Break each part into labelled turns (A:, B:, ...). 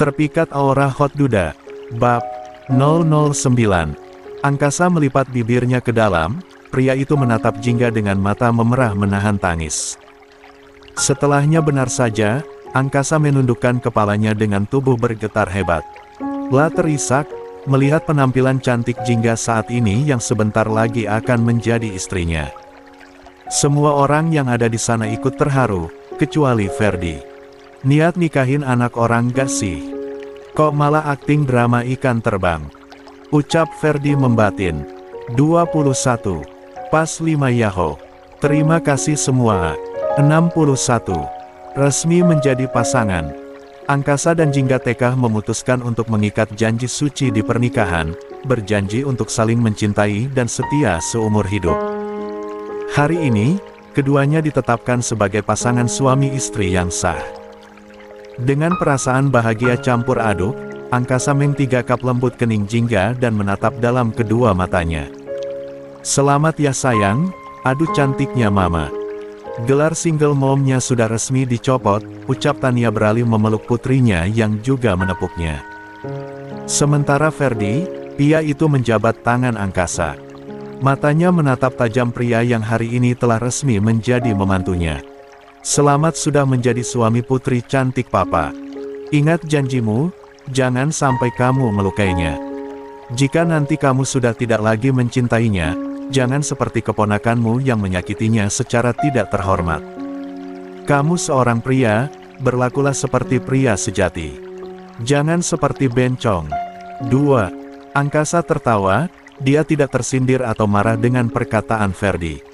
A: Terpikat aura Hot Duda. Bab 009. Angkasa melipat bibirnya ke dalam, pria itu menatap Jingga dengan mata memerah menahan tangis. Setelahnya benar saja, Angkasa menundukkan kepalanya dengan tubuh bergetar hebat. La terisak, melihat penampilan cantik Jingga saat ini yang sebentar lagi akan menjadi istrinya. Semua orang yang ada di sana ikut terharu, kecuali Ferdi. Niat nikahin anak orang gak sih? Kok malah akting drama ikan terbang? Ucap Ferdi membatin. 21. Pas 5 Yahoo. Terima kasih semua. 61. Resmi menjadi pasangan. Angkasa dan Jingga Tekah memutuskan untuk mengikat janji suci di pernikahan, berjanji untuk saling mencintai dan setia seumur hidup. Hari ini, keduanya ditetapkan sebagai pasangan suami istri yang sah. Dengan perasaan bahagia campur aduk, Angkasa menggigap lembut kening Jingga dan menatap dalam kedua matanya. Selamat ya sayang, aduh cantiknya mama. Gelar single momnya sudah resmi dicopot, ucap Tania beralih memeluk putrinya yang juga menepuknya. Sementara Ferdi, pria itu menjabat tangan Angkasa. Matanya menatap tajam pria yang hari ini telah resmi menjadi memantunya. Selamat sudah menjadi suami putri cantik papa. Ingat janjimu, jangan sampai kamu melukainya. Jika nanti kamu sudah tidak lagi mencintainya, jangan seperti keponakanmu yang menyakitinya secara tidak terhormat. Kamu seorang pria, berlakulah seperti pria sejati. Jangan seperti bencong. 2. Angkasa tertawa, dia tidak tersindir atau marah dengan perkataan Ferdi.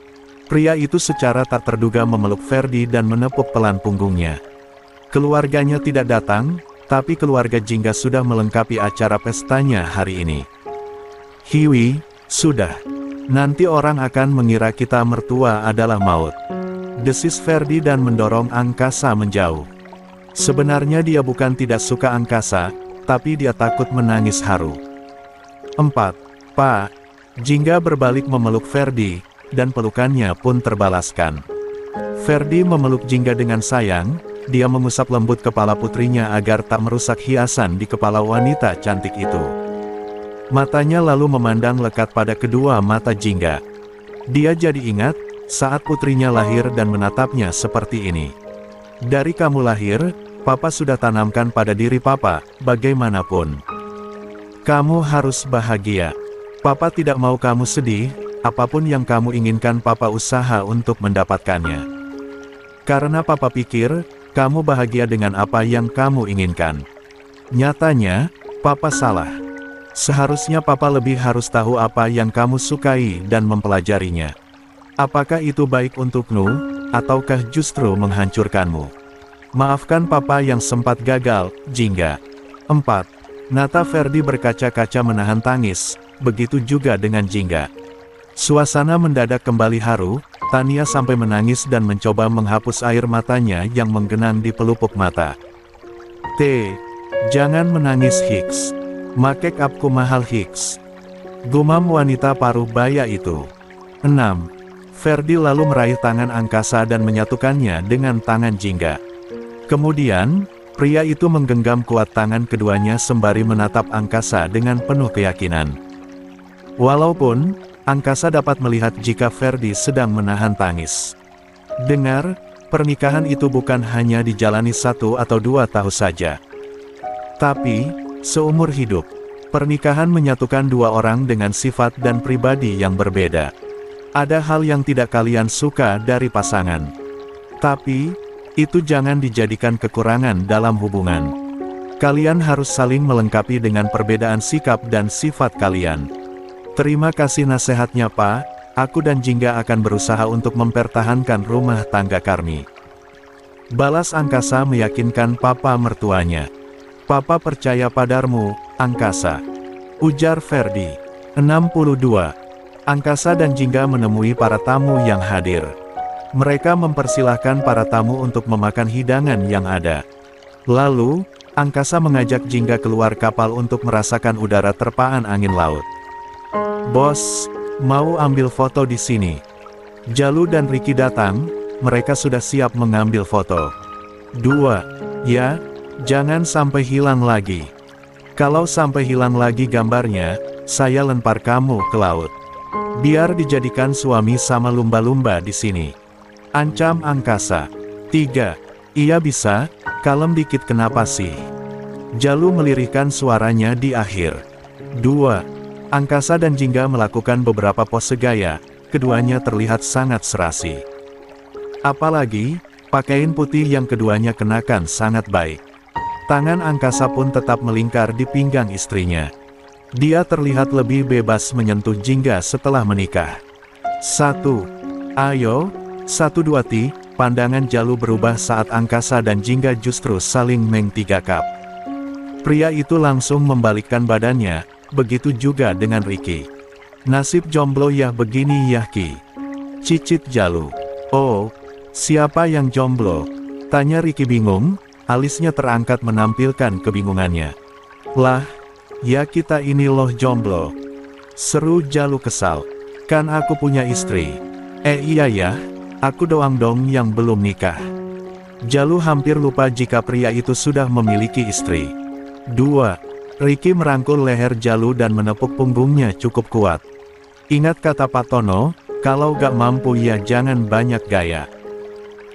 A: Pria itu secara tak terduga memeluk Ferdi dan menepuk pelan punggungnya. Keluarganya tidak datang, tapi keluarga Jingga sudah melengkapi acara pestanya hari ini. Hiwi, sudah. Nanti orang akan mengira kita mertua adalah maut. Desis Ferdi dan mendorong Angkasa menjauh. Sebenarnya dia bukan tidak suka Angkasa, tapi dia takut menangis haru. 4. Pak. Jingga berbalik memeluk Ferdi, dan pelukannya pun terbalaskan. Ferdi memeluk Jingga dengan sayang, dia mengusap lembut kepala putrinya agar tak merusak hiasan di kepala wanita cantik itu. Matanya lalu memandang lekat pada kedua mata Jingga. Dia jadi ingat, saat putrinya lahir dan menatapnya seperti ini. Dari kamu lahir, papa sudah tanamkan pada diri papa, bagaimanapun. Kamu harus bahagia. Papa tidak mau kamu sedih, apapun yang kamu inginkan papa usaha untuk mendapatkannya. Karena papa pikir, kamu bahagia dengan apa yang kamu inginkan. Nyatanya, papa salah. Seharusnya papa lebih harus tahu apa yang kamu sukai dan mempelajarinya. Apakah itu baik untukmu, ataukah justru menghancurkanmu? Maafkan papa yang sempat gagal, Jingga. 4. Nata Ferdi berkaca-kaca menahan tangis, begitu juga dengan Jingga. Suasana mendadak kembali haru, Tania sampai menangis dan mencoba menghapus air matanya yang menggenang di pelupuk mata. Jangan menangis Hicks. Make upku mahal Hicks. Gumam wanita paruh baya itu. 6. Ferdi lalu meraih tangan Angkasa dan menyatukannya dengan tangan Jingga. Kemudian, pria itu menggenggam kuat tangan keduanya sembari menatap Angkasa dengan penuh keyakinan. Walaupun Angkasa dapat melihat jika Ferdi sedang menahan tangis. Dengar, pernikahan itu bukan hanya dijalani 1 atau 2 tahun saja. Tapi, seumur hidup, pernikahan menyatukan dua orang dengan sifat dan pribadi yang berbeda. Ada hal yang tidak kalian suka dari pasangan. Tapi, itu jangan dijadikan kekurangan dalam hubungan. Kalian harus saling melengkapi dengan perbedaan sikap dan sifat kalian. Terima kasih nasihatnya Pak, aku dan Jingga akan berusaha untuk mempertahankan rumah tangga kami. Balas Angkasa meyakinkan papa mertuanya. Papa percaya padamu, Angkasa. Ujar Ferdi. 62. Angkasa dan Jingga menemui para tamu yang hadir. Mereka mempersilahkan para tamu untuk memakan hidangan yang ada. Lalu, Angkasa mengajak Jingga keluar kapal untuk merasakan udara terpaan angin laut. Bos, mau ambil foto di sini. Jalu dan Ricky datang, mereka sudah siap mengambil foto. 2. Ya, Jangan sampai hilang lagi. Kalau sampai hilang lagi gambarnya, saya lempar kamu ke laut. Biar dijadikan suami sama lumba-lumba di sini. Ancam angkasa. 3. Iya bisa, kalem dikit kenapa sih? Jalu melirihkan suaranya di akhir. 2. Angkasa dan Jingga melakukan beberapa pose gaya, keduanya terlihat sangat serasi. Apalagi, pakaian putih yang keduanya kenakan sangat baik. Tangan angkasa pun tetap melingkar di pinggang istrinya. Dia terlihat lebih bebas menyentuh Jingga setelah menikah. 1. Ayo, 1 2 ti, pandangan Jalu berubah saat angkasa dan Jingga justru saling mengtigakap. Pria itu langsung membalikkan badannya, begitu juga dengan Ricky. Nasib jomblo ya begini ya Ki. Cicit Jalu. Oh, siapa yang jomblo? Tanya Ricky bingung. Alisnya terangkat menampilkan kebingungannya. Lah, ya kita ini loh jomblo. Seru Jalu kesal. Kan aku punya istri. Iya ya, aku doang dong yang belum nikah. Jalu hampir lupa jika pria itu sudah memiliki istri. 2. Ricky merangkul leher Jalu dan menepuk punggungnya cukup kuat. Ingat kata Pak Tono, kalau gak mampu ya jangan banyak gaya.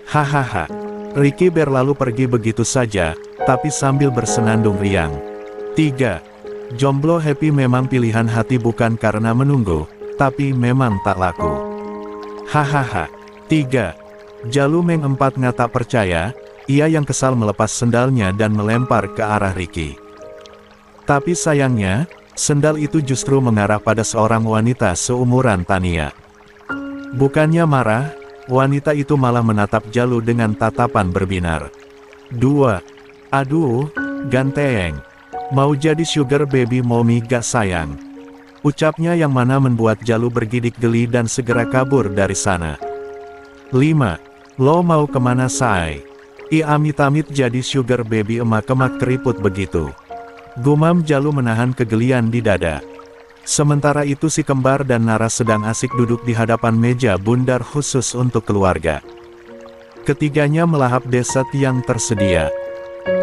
A: Hahaha. Ricky berlalu pergi begitu saja, tapi sambil bersenandung riang. 3. Jomblo happy memang pilihan hati bukan karena menunggu, tapi memang tak laku. Hahaha. 3. Jalu Meng 4 ngata percaya, ia yang kesal melepas sendalnya dan melempar ke arah Ricky. Tapi sayangnya, sendal itu justru mengarah pada seorang wanita seumuran Tania. Bukannya marah, wanita itu malah menatap Jalu dengan tatapan berbinar. 2. Aduh, ganteng. Mau jadi sugar baby mommy gak sayang? Ucapnya yang mana membuat Jalu bergidik geli dan segera kabur dari sana. 5. Lo mau kemana say? Amit-amit jadi sugar baby emak-emak keriput begitu. Gumam Jalu menahan kegelian di dada. Sementara itu si kembar dan Nara sedang asik duduk di hadapan meja bundar khusus untuk keluarga. Ketiganya melahap dessert yang tersedia.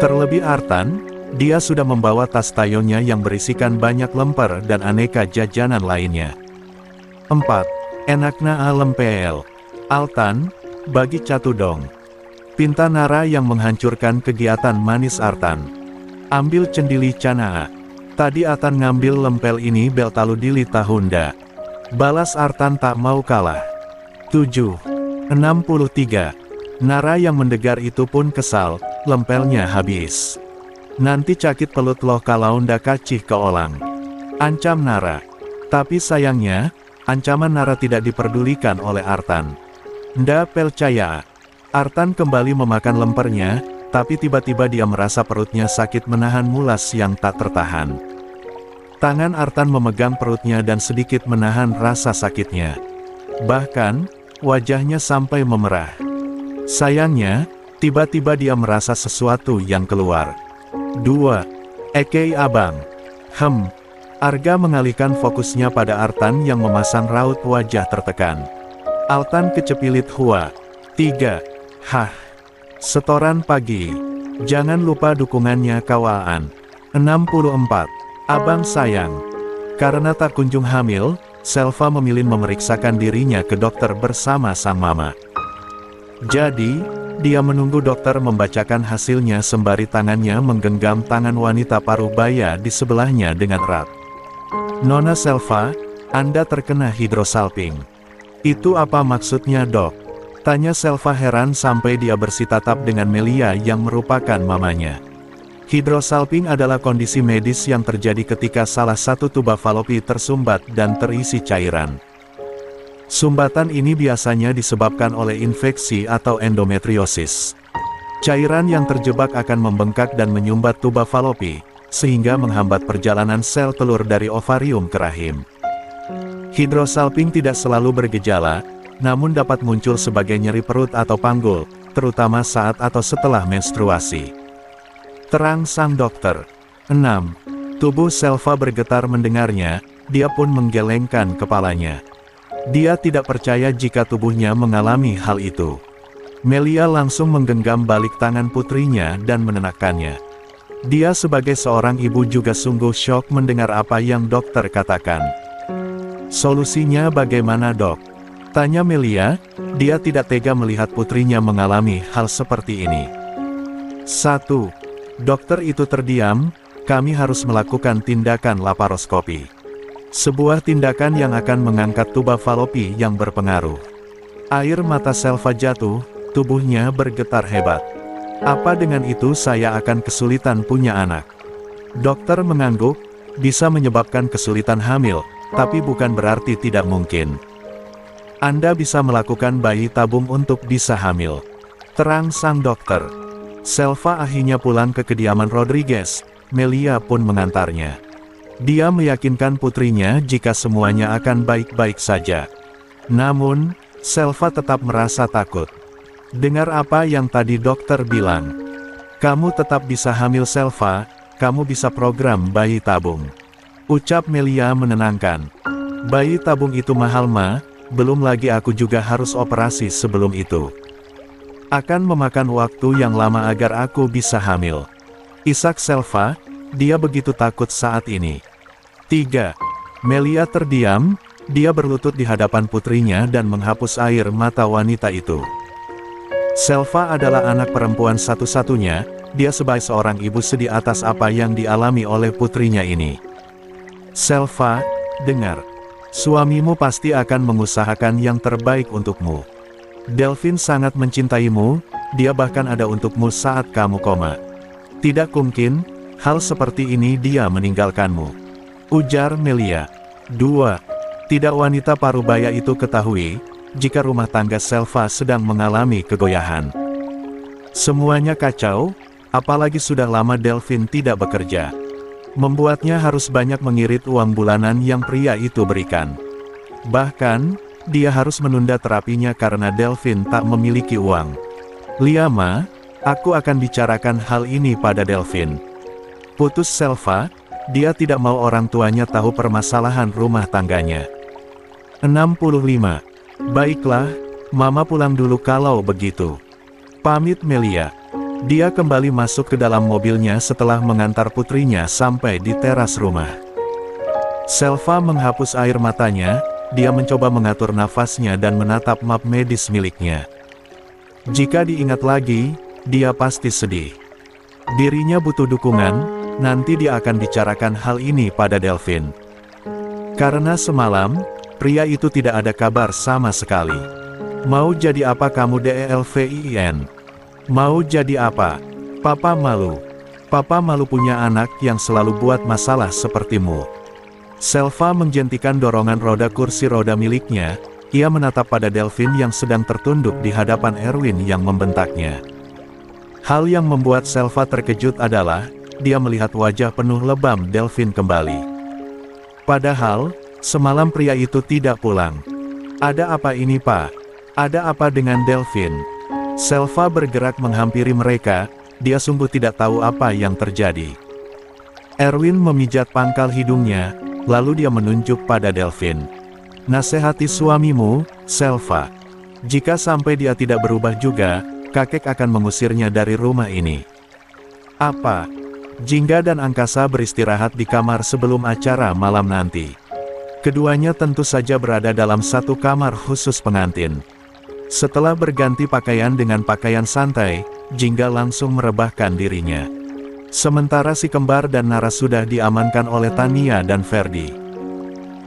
A: Terlebih Artan, dia sudah membawa tas tayonnya yang berisikan banyak lemper dan aneka jajanan lainnya. 4. Enakna lempel. Altan, bagi catu dong. Pinta Nara yang menghancurkan kegiatan manis Artan. Ambil cendili cana. Tadi Atan ngambil lempel ini bel talu dili tahunda. Balas Artan tak mau kalah. 7. 63. Nara yang mendengar itu pun kesal, lempelnya habis. Nanti cakit pelut loh kalau ndak kacih ke olang. Ancam Nara. Tapi sayangnya, ancaman Nara tidak diperdulikan oleh Artan. Ndak percaya. Artan kembali memakan lempernya, tapi tiba-tiba dia merasa perutnya sakit menahan mulas yang tak tertahan. Tangan Artan memegang perutnya dan sedikit menahan rasa sakitnya. Bahkan, wajahnya sampai memerah. Sayangnya, tiba-tiba dia merasa sesuatu yang keluar. 2. Ekei abang. Arga mengalihkan fokusnya pada Artan yang memasang raut wajah tertekan. Altan kecepilit hua. 3. Hah. Setoran pagi. Jangan lupa dukungannya kawan. 64. Abang sayang. Karena tak kunjung hamil, Selva memilih memeriksakan dirinya ke dokter bersama sang mama. Jadi, dia menunggu dokter membacakan hasilnya sembari tangannya menggenggam tangan wanita paruh baya di sebelahnya dengan erat. Nona Selva, Anda terkena hidrosalping. Itu apa maksudnya dok? Tanya Selva heran sampai dia bersitatap dengan Melia yang merupakan mamanya. Hidrosalping adalah kondisi medis yang terjadi ketika salah satu tuba falopi tersumbat dan terisi cairan. Sumbatan ini biasanya disebabkan oleh infeksi atau endometriosis. Cairan yang terjebak akan membengkak dan menyumbat tuba falopi, sehingga menghambat perjalanan sel telur dari ovarium ke rahim. Hidrosalping tidak selalu bergejala, namun dapat muncul sebagai nyeri perut atau panggul, terutama saat atau setelah menstruasi. Terang sang dokter. 6. Tubuh Selva bergetar mendengarnya, dia pun menggelengkan kepalanya. Dia tidak percaya jika tubuhnya mengalami hal itu. Melia langsung menggenggam balik tangan putrinya dan menenangkannya. Dia sebagai seorang ibu juga sungguh syok mendengar apa yang dokter katakan. Solusinya bagaimana dok? Tanya Melia, dia tidak tega melihat putrinya mengalami hal seperti ini. 1. Dokter itu terdiam, kami harus melakukan tindakan laparoskopi. Sebuah tindakan yang akan mengangkat tuba falopi yang berpengaruh. Air mata Selva jatuh, tubuhnya bergetar hebat. Apa dengan itu saya akan kesulitan punya anak? Dokter mengangguk, bisa menyebabkan kesulitan hamil, tapi bukan berarti tidak mungkin. Anda bisa melakukan bayi tabung untuk bisa hamil. Terang sang dokter. Selva akhirnya pulang ke kediaman Rodriguez, Melia pun mengantarnya. Dia meyakinkan putrinya jika semuanya akan baik-baik saja. Namun, Selva tetap merasa takut. Dengar apa yang tadi dokter bilang. Kamu tetap bisa hamil Selva, kamu bisa program bayi tabung. Ucap Melia menenangkan. Bayi tabung itu mahal ma, belum lagi aku juga harus operasi sebelum itu. Akan memakan waktu yang lama agar aku bisa hamil. Isak Selva, dia begitu takut saat ini. 3. Melia terdiam, dia berlutut di hadapan putrinya dan menghapus air mata wanita itu. Selva adalah anak perempuan satu-satunya, dia sebagai seorang ibu sedih atas apa yang dialami oleh putrinya ini. Selva, dengar. Suamimu pasti akan mengusahakan yang terbaik untukmu. Delvin sangat mencintaimu, dia bahkan ada untukmu saat kamu koma. Tidak mungkin, hal seperti ini dia meninggalkanmu. Ujar Melia. 2. Tidak wanita parubaya itu ketahui, jika rumah tangga Selva sedang mengalami kegoyahan. Semuanya kacau, apalagi sudah lama Delvin tidak bekerja. Membuatnya harus banyak mengirit uang bulanan yang pria itu berikan. Bahkan, dia harus menunda terapinya karena Delvin tak memiliki uang. Liama, aku akan bicarakan hal ini pada Delvin. Putus Selva, dia tidak mau orang tuanya tahu permasalahan rumah tangganya. 65. Baiklah, Mama pulang dulu kalau begitu. Pamit Melia. Dia kembali masuk ke dalam mobilnya setelah mengantar putrinya sampai di teras rumah. Selva menghapus air matanya, dia mencoba mengatur nafasnya dan menatap map medis miliknya. Jika diingat lagi, dia pasti sedih. Dirinya butuh dukungan, nanti dia akan bicarakan hal ini pada Delvin. Karena semalam, pria itu tidak ada kabar sama sekali. Mau jadi apa kamu Delvin? Mau jadi apa? Papa malu. Papa malu punya anak yang selalu buat masalah sepertimu. Selva menjentikan dorongan roda kursi roda miliknya, ia menatap pada Delvin yang sedang tertunduk di hadapan Erwin yang membentaknya. Hal yang membuat Selva terkejut adalah, dia melihat wajah penuh lebam Delvin kembali. Padahal, semalam pria itu tidak pulang. Ada apa ini Pak? Ada apa dengan Delvin? Selva bergerak menghampiri mereka, dia sungguh tidak tahu apa yang terjadi. Erwin memijat pangkal hidungnya, lalu dia menunjuk pada Delvin. Nasihati suamimu, Selva. Jika sampai dia tidak berubah juga, kakek akan mengusirnya dari rumah ini. Apa? Jingga dan Angkasa beristirahat di kamar sebelum acara malam nanti. Keduanya tentu saja berada dalam satu kamar khusus pengantin. Setelah berganti pakaian dengan pakaian santai, Jingga langsung merebahkan dirinya. Sementara si kembar dan Nara sudah diamankan oleh Tania dan Ferdi.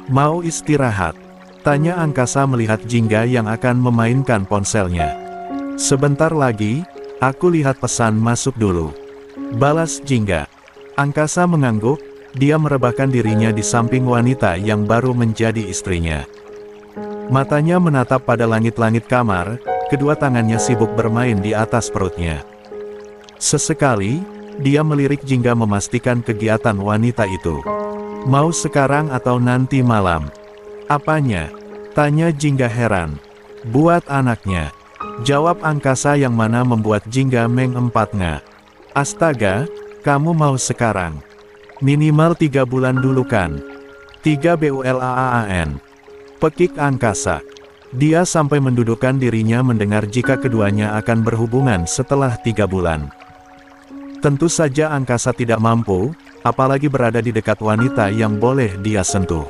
A: Mau istirahat? Tanya Angkasa melihat Jingga yang akan memainkan ponselnya. Sebentar lagi, aku lihat pesan masuk dulu. Balas Jingga. Angkasa mengangguk, dia merebahkan dirinya di samping wanita yang baru menjadi istrinya. Matanya menatap pada langit-langit kamar, kedua tangannya sibuk bermain di atas perutnya. Sesekali, dia melirik Jingga memastikan kegiatan wanita itu. Mau sekarang atau nanti malam? Apanya? Tanya Jingga heran. Buat anaknya. Jawab Angkasa yang mana membuat Jingga mengempatnya. Astaga, kamu mau sekarang? Minimal 3 bulan dulu kan? 3 bulan. Pekik Angkasa. Dia sampai mendudukkan dirinya mendengar jika keduanya akan berhubungan setelah 3 bulan. Tentu saja angkasa tidak mampu, apalagi berada di dekat wanita yang boleh dia sentuh.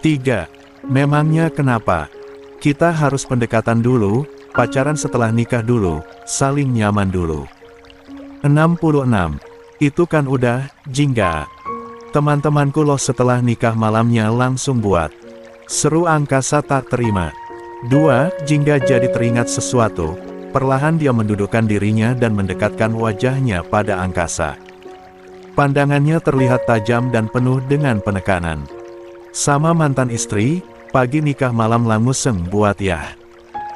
A: 3. Memangnya kenapa? Kita harus pendekatan dulu, pacaran setelah nikah dulu, saling nyaman dulu. 66. Itu kan udah, jingga. Teman-temanku loh setelah nikah malamnya langsung buat. Seru angkasa tak terima. 2. Jingga jadi teringat sesuatu. Perlahan dia mendudukkan dirinya dan mendekatkan wajahnya pada angkasa. Pandangannya terlihat tajam dan penuh dengan penekanan. Sama mantan istri, pagi nikah malam languseng buat ya.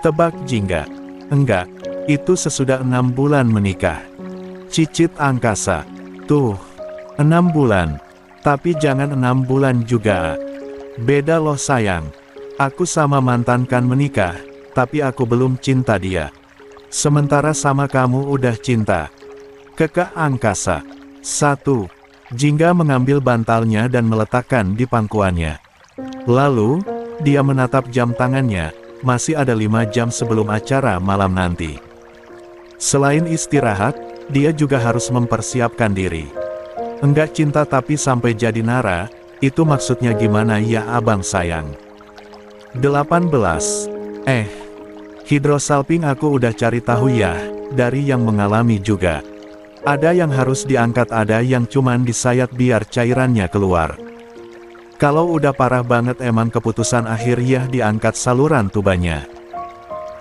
A: Tebak jingga. Enggak, itu sesudah 6 bulan menikah. Cicit angkasa. Tuh, 6 bulan. Tapi jangan 6 bulan juga. Beda loh sayang. Aku sama mantan kan menikah, tapi aku belum cinta dia. Sementara sama kamu udah cinta. Kekeh angkasa. 1. Jingga mengambil bantalnya dan meletakkan di pangkuannya. Lalu, dia menatap jam tangannya, masih ada 5 jam sebelum acara malam nanti. Selain istirahat, dia juga harus mempersiapkan diri. Enggak cinta tapi sampai jadi nara, itu maksudnya gimana ya abang sayang? 18. Hidrosalping aku udah cari tahu ya, dari yang mengalami juga. Ada yang harus diangkat, ada yang cuman disayat biar cairannya keluar. Kalau udah parah banget emang keputusan akhir ya diangkat saluran tubannya.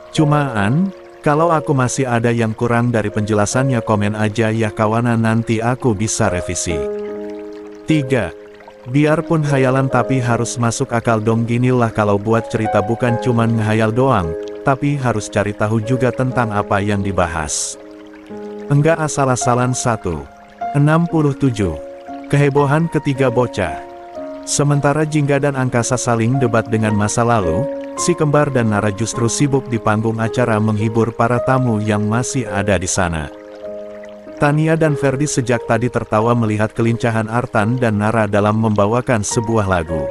A: Cuman, kalau aku masih ada yang kurang dari penjelasannya komen aja ya kawanan, nanti aku bisa revisi. 3. Biarpun hayalan tapi harus masuk akal dong, ginilah kalau buat cerita bukan cuman ngehayal doang, tapi harus cari tahu juga tentang apa yang dibahas. Enggak asal-asalan. 1. 67. Kehebohan ketiga bocah. Sementara Jingga dan Angkasa saling debat dengan masa lalu, si kembar dan Nara justru sibuk di panggung acara menghibur para tamu yang masih ada di sana. Tania dan Ferdi sejak tadi tertawa melihat kelincahan Artan dan Nara dalam membawakan sebuah lagu.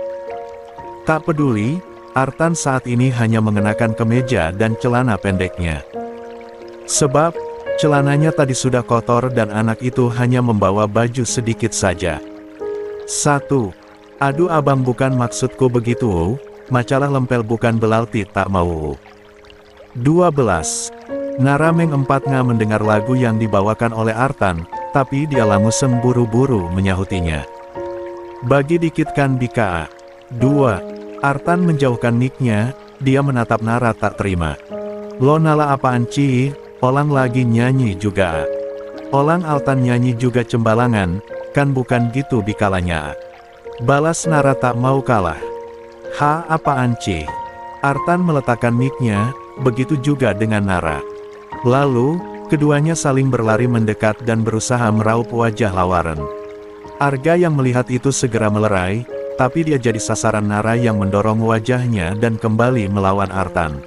A: Tak peduli, Artan saat ini hanya mengenakan kemeja dan celana pendeknya. Sebab, celananya tadi sudah kotor dan anak itu hanya membawa baju sedikit saja. 1. Aduh abang bukan maksudku begitu, macalah lempel bukan belalti tak mau. 12. Nara mengempatnya mendengar lagu yang dibawakan oleh Artan, tapi dia langsung buru-buru menyahutinya. Bagi dikit kan bika. 2. Artan menjauhkan mic-nya, dia menatap Nara tak terima. Lo nala apaan Ci? Olang lagi nyanyi juga. Olang Altan nyanyi juga cembalangan, kan bukan gitu bikalanya. Balas Nara tak mau kalah. Ha apaan Ci? Artan meletakkan mic-nya, begitu juga dengan Nara. Lalu, keduanya saling berlari mendekat dan berusaha meraup wajah lawaran. Arga yang melihat itu segera melerai, tapi dia jadi sasaran Nara yang mendorong wajahnya dan kembali melawan Artan.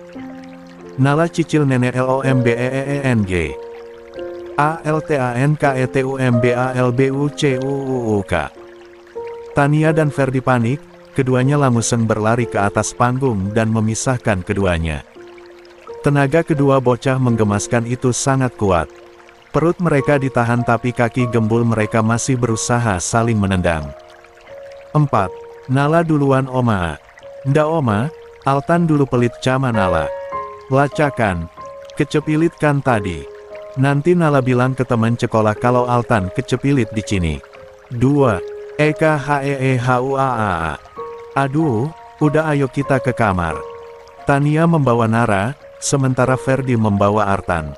A: Nala cicil nenek LOMBEENG ALTANKETUMBALBUCUUK. Tania dan Ferdi panik, keduanya langsung berlari ke atas panggung dan memisahkan keduanya. Tenaga kedua bocah menggemaskan itu sangat kuat. Perut mereka ditahan tapi kaki gembul mereka masih berusaha saling menendang. 4. Nala duluan Oma. Nda Oma, Altan dulu pelit cama Nala. Lacakan. Kecepilit kan tadi. Nanti Nala bilang ke teman sekolah kalau Altan kecepilit di sini. 2. EKHEEHUAAA. Aduh, udah ayo kita ke kamar. Tania membawa Nara, sementara Ferdi membawa Artan.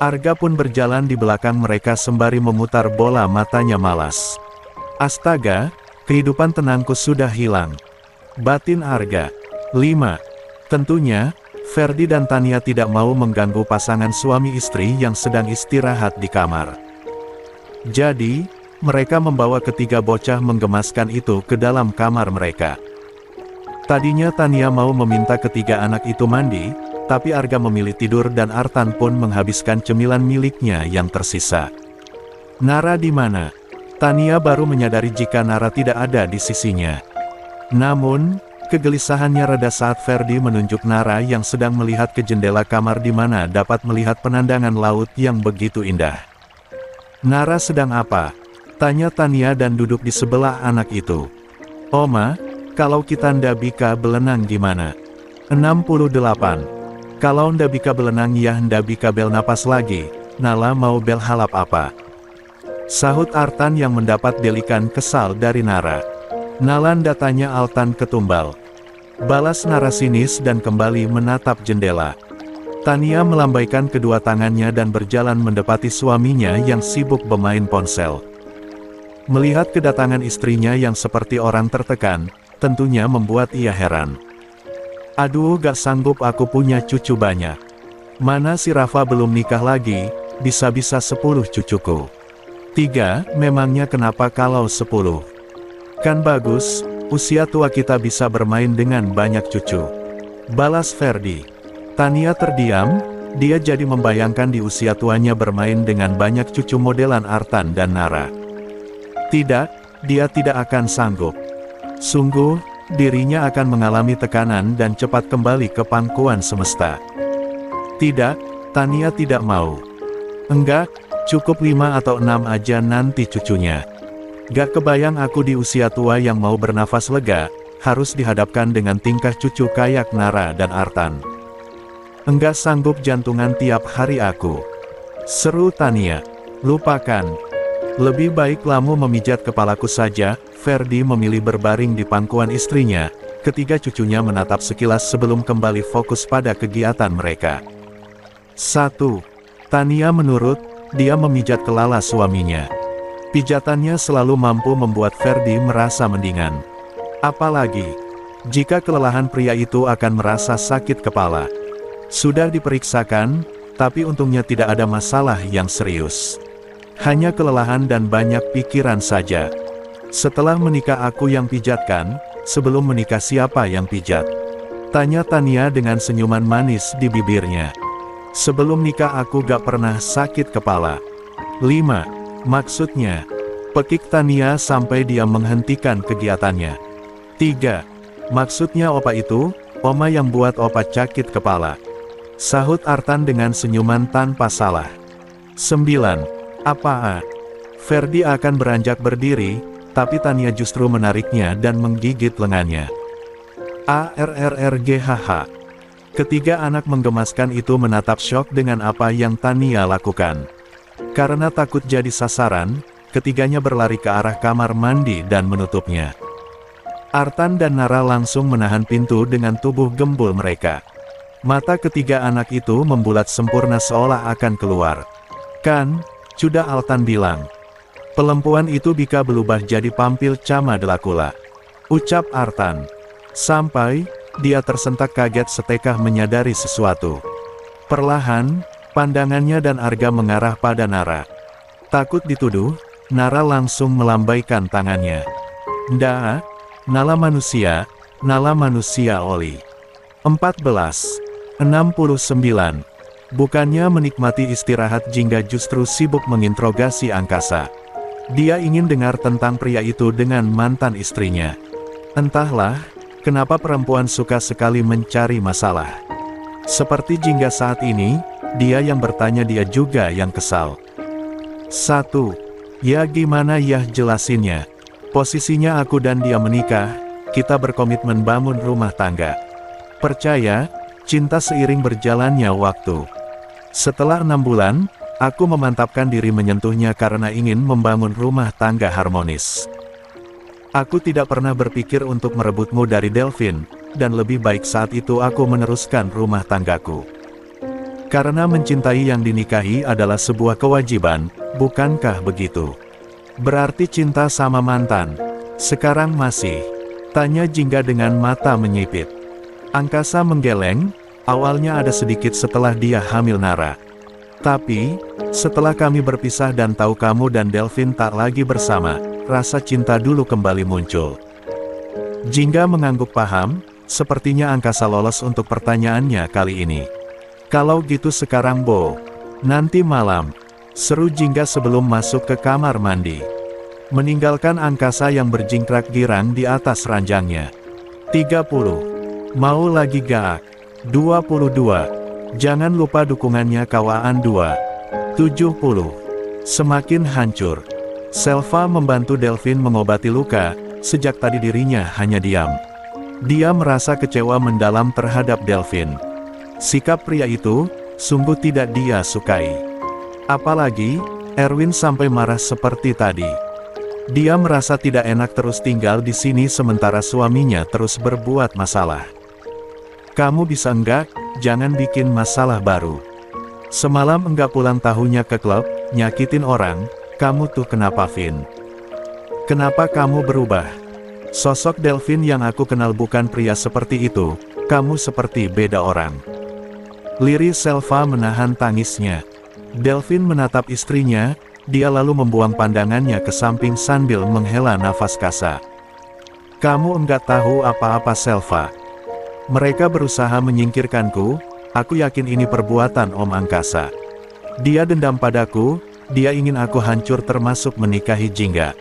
A: Arga pun berjalan di belakang mereka sembari memutar bola matanya malas. Astaga, kehidupan tenangku sudah hilang. Batin Arga. 5. Tentunya, Ferdi dan Tania tidak mau mengganggu pasangan suami istri yang sedang istirahat di kamar. Jadi, mereka membawa ketiga bocah menggemaskan itu ke dalam kamar mereka. Tadinya Tania mau meminta ketiga anak itu mandi, tapi Arga memilih tidur dan Artan pun menghabiskan cemilan miliknya yang tersisa. Nara di mana? Tania baru menyadari jika Nara tidak ada di sisinya. Namun, kegelisahannya reda saat Ferdi menunjuk Nara yang sedang melihat ke jendela kamar di mana dapat melihat pemandangan laut yang begitu indah. Nara sedang apa? Tanya Tania dan duduk di sebelah anak itu. Oma, kalau kita ndak bika belenang gimana? 68. Kalau ndak bika belenang ya ndak bika bel napas lagi, Nala mau bel halap apa? Sahut Artan yang mendapat delikan kesal dari Nara. Nala ndak tanya Altan ketumbal. Balas Nara sinis dan kembali menatap jendela. Tania melambaikan kedua tangannya dan berjalan mendapati suaminya yang sibuk bermain ponsel. Melihat kedatangan istrinya yang seperti orang tertekan, tentunya membuat ia heran. Aduh, gak sanggup aku punya cucu banyak. Mana si Rafa belum nikah lagi, bisa-bisa 10 cucuku. 3, memangnya kenapa kalau 10? Kan bagus, usia tua kita bisa bermain dengan banyak cucu. Balas Ferdi. Tania terdiam, dia jadi membayangkan di usia tuanya bermain dengan banyak cucu modelan Artan dan Nara. Tidak, dia tidak akan sanggup. Sungguh, dirinya akan mengalami tekanan dan cepat kembali ke pangkuan semesta. Tidak, Tania tidak mau. Enggak, cukup 5 atau 6 aja nanti cucunya. Gak kebayang aku di usia tua yang mau bernafas lega, harus dihadapkan dengan tingkah cucu kayak Nara dan Artan. Enggak sanggup jantungan tiap hari aku. Seru Tania. Lupakan. Lebih baik kamu memijat kepalaku saja. Ferdi memilih berbaring di pangkuan istrinya, ketiga cucunya menatap sekilas sebelum kembali fokus pada kegiatan mereka. 1. Tania menurut, dia memijat kelala suaminya. Pijatannya selalu mampu membuat Ferdi merasa mendingan. Apalagi, jika kelelahan pria itu akan merasa sakit kepala. Sudah diperiksakan, tapi untungnya tidak ada masalah yang serius. Hanya kelelahan dan banyak pikiran saja. Setelah menikah aku yang pijatkan, sebelum menikah siapa yang pijat? Tanya Tania dengan senyuman manis di bibirnya. Sebelum nikah aku gak pernah sakit kepala. 5. Maksudnya, pekik Tania sampai dia menghentikan kegiatannya. 3. Maksudnya opa itu, oma yang buat opa sakit kepala. Sahut Artan dengan senyuman tanpa salah. 9. Apa? Ferdi akan beranjak berdiri, tapi Tania justru menariknya dan menggigit lengannya. ARRRGHH. Ketiga anak menggemaskan itu menatap syok dengan apa yang Tania lakukan. Karena takut jadi sasaran, ketiganya berlari ke arah kamar mandi dan menutupnya. Artan dan Nara langsung menahan pintu dengan tubuh gembul mereka. Mata ketiga anak itu membulat sempurna seolah akan keluar. Kan, sudah Altan bilang. Perempuan itu bisa berubah jadi pampil Cama Delakula. Ucap Artan. Sampai, dia tersentak kaget setekah menyadari sesuatu. Perlahan, pandangannya dan Arga mengarah pada Nara. Takut dituduh, Nara langsung melambaikan tangannya. Nda, Nala manusia oli. 14:69. Bukannya menikmati istirahat Jingga justru sibuk menginterogasi angkasa. Dia ingin dengar tentang pria itu dengan mantan istrinya. Entahlah, kenapa perempuan suka sekali mencari masalah. Seperti Jingga saat ini, dia yang bertanya dia juga yang kesal. 1. Ya gimana ya jelasinnya. Posisinya aku dan dia menikah, kita berkomitmen bangun rumah tangga. Percaya, cinta seiring berjalannya waktu. Setelah 6 bulan, aku memantapkan diri menyentuhnya karena ingin membangun rumah tangga harmonis. Aku tidak pernah berpikir untuk merebutmu dari Delvin, dan lebih baik saat itu aku meneruskan rumah tanggaku. Karena mencintai yang dinikahi adalah sebuah kewajiban, bukankah begitu? Berarti cinta sama mantan. Sekarang masih? Tanya Jingga dengan mata menyipit. Angkasa menggeleng, awalnya ada sedikit setelah dia hamil Nara. Tapi, setelah kami berpisah dan tahu kamu dan Delvin tak lagi bersama, rasa cinta dulu kembali muncul. Jingga mengangguk paham, sepertinya Angkasa lolos untuk pertanyaannya kali ini. Kalau gitu sekarang Bo, nanti malam, seru Jingga sebelum masuk ke kamar mandi. Meninggalkan Angkasa yang berjingkrak girang di atas ranjangnya. 30. Mau lagi gak? 22. Jangan lupa dukungannya kawan 2. 70. Semakin hancur. Selva membantu Delphine mengobati luka, sejak tadi dirinya hanya diam. Dia merasa kecewa mendalam terhadap Delphine. Sikap pria itu, sungguh tidak dia sukai. Apalagi, Erwin sampai marah seperti tadi. Dia merasa tidak enak terus tinggal di sini sementara suaminya terus berbuat masalah. Kamu bisa enggak, jangan bikin masalah baru. Semalam enggak pulang tahunya ke klub, nyakitin orang, kamu tuh kenapa Vin? Kenapa kamu berubah? Sosok Delphine yang aku kenal bukan pria seperti itu, kamu seperti beda orang. Lirih Selva menahan tangisnya. Delphine menatap istrinya, dia lalu membuang pandangannya ke samping sambil menghela nafas kasar. Kamu enggak tahu apa-apa Selva. Mereka berusaha menyingkirkanku, aku yakin ini perbuatan Om Angkasa. Dia dendam padaku, dia ingin aku hancur termasuk menikahi Jingga.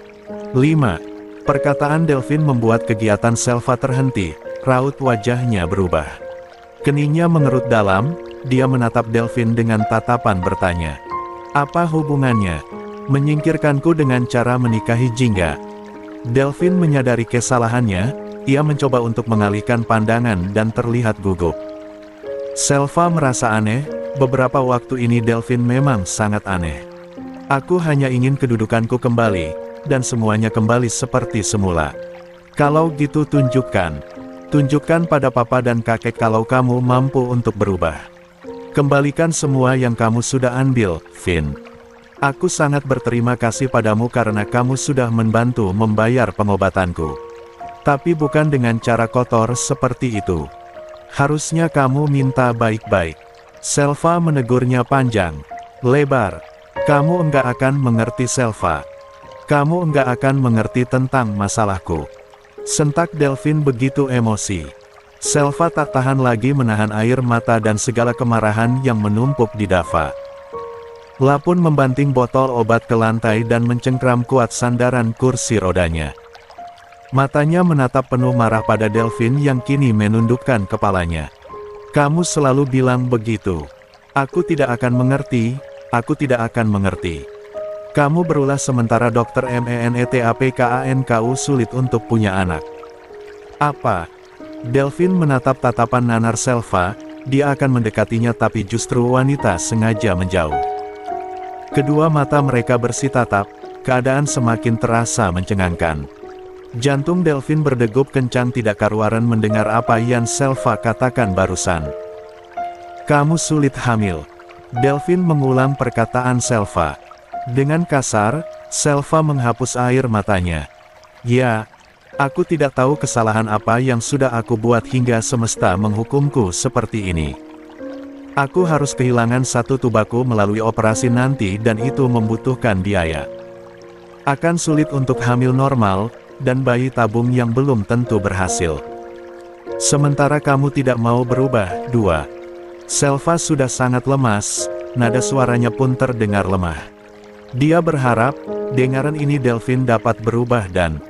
A: 5. Perkataan Delphine membuat kegiatan Selva terhenti, raut wajahnya berubah. Keningnya mengerut dalam, dia menatap Delphine dengan tatapan bertanya. Apa hubungannya? Menyingkirkanku dengan cara menikahi Jingga. Delphine menyadari kesalahannya, ia mencoba untuk mengalihkan pandangan dan terlihat gugup. Selva merasa aneh, beberapa waktu ini Delphine memang sangat aneh. Aku hanya ingin kedudukanku kembali, dan semuanya kembali seperti semula. Kalau gitu tunjukkan pada papa dan kakek kalau kamu mampu untuk berubah. Kembalikan semua yang kamu sudah ambil, Vin. Aku sangat berterima kasih padamu karena kamu sudah membantu membayar pengobatanku. Tapi bukan dengan cara kotor seperti itu. Harusnya kamu minta baik-baik. Selva menegurnya panjang, lebar. Kamu enggak akan mengerti Selva. Kamu enggak akan mengerti tentang masalahku. Sentak Delphine begitu emosi. Selva tak tahan lagi menahan air mata dan segala kemarahan yang menumpuk di Dava. Lapun membanting botol obat ke lantai dan mencengkram kuat sandaran kursi rodanya. Matanya menatap penuh marah pada Delphine yang kini menundukkan kepalanya. Kamu selalu bilang begitu. Aku tidak akan mengerti, aku tidak akan mengerti. Kamu berulah sementara dokter MENETAPKANKU sulit untuk punya anak. Apa? Delphine menatap tatapan nanar Selva, dia akan mendekatinya tapi justru wanita sengaja menjauh. Kedua mata mereka bersitatap, keadaan semakin terasa mencengangkan. Jantung Delphine berdegup kencang tidak karuan mendengar apa yang Selva katakan barusan. Kamu sulit hamil. Delphine mengulang perkataan Selva. Dengan kasar, Selva menghapus air matanya. Ya, aku tidak tahu kesalahan apa yang sudah aku buat hingga semesta menghukumku seperti ini. Aku harus kehilangan satu tubaku melalui operasi nanti dan itu membutuhkan biaya. Akan sulit untuk hamil normal, dan bayi tabung yang belum tentu berhasil. Sementara kamu tidak mau berubah. 2. Selva sudah sangat lemas, nada suaranya pun terdengar lemah. Dia berharap, dengaran ini Delphine dapat berubah dan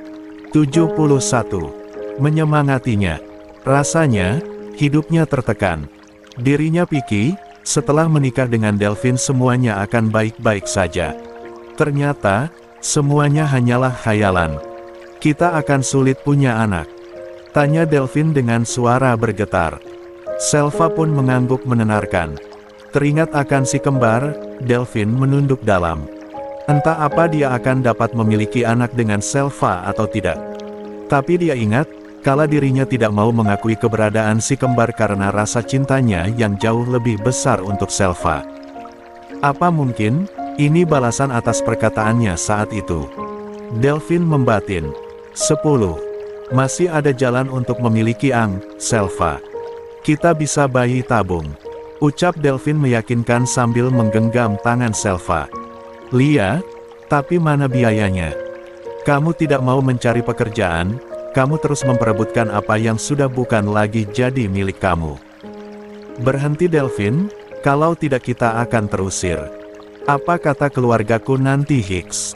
A: 71. Menyemangatinya. Rasanya, hidupnya tertekan. Dirinya pikir, setelah menikah dengan Delphine semuanya akan baik-baik saja. Ternyata, semuanya hanyalah khayalan. Kita akan sulit punya anak. Tanya Delphine dengan suara bergetar. Selva pun mengangguk menenarkan. Teringat akan si kembar, Delphine menunduk dalam. Entah apa dia akan dapat memiliki anak dengan Selva atau tidak. Tapi dia ingat, kala dirinya tidak mau mengakui keberadaan si kembar karena rasa cintanya yang jauh lebih besar untuk Selva. Apa mungkin, ini balasan atas perkataannya saat itu? Delphine membatin. 10. Masih ada jalan untuk memiliki Selva. Kita bisa bayi tabung. Ucap Delphine meyakinkan sambil menggenggam tangan Selva. Lia, tapi mana biayanya? Kamu tidak mau mencari pekerjaan, kamu terus memperebutkan apa yang sudah bukan lagi jadi milik kamu. Berhenti Delphine, kalau tidak kita akan terusir. Apa kata keluargaku nanti Hicks?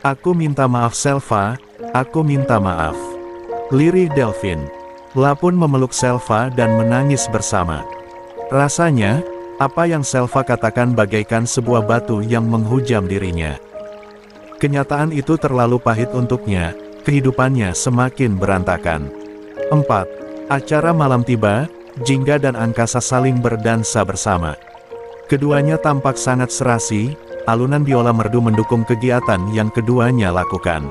A: Aku minta maaf Selva, aku minta maaf. Lirih Delphine. Lapun memeluk Selva dan menangis bersama. Rasanya, Apa yang Selva katakan bagaikan sebuah batu yang menghujam dirinya. Kenyataan itu terlalu pahit untuknya, kehidupannya semakin berantakan. 4. Acara malam tiba, Jingga dan Angkasa saling berdansa bersama. Keduanya tampak sangat serasi, alunan biola merdu mendukung kegiatan yang keduanya lakukan.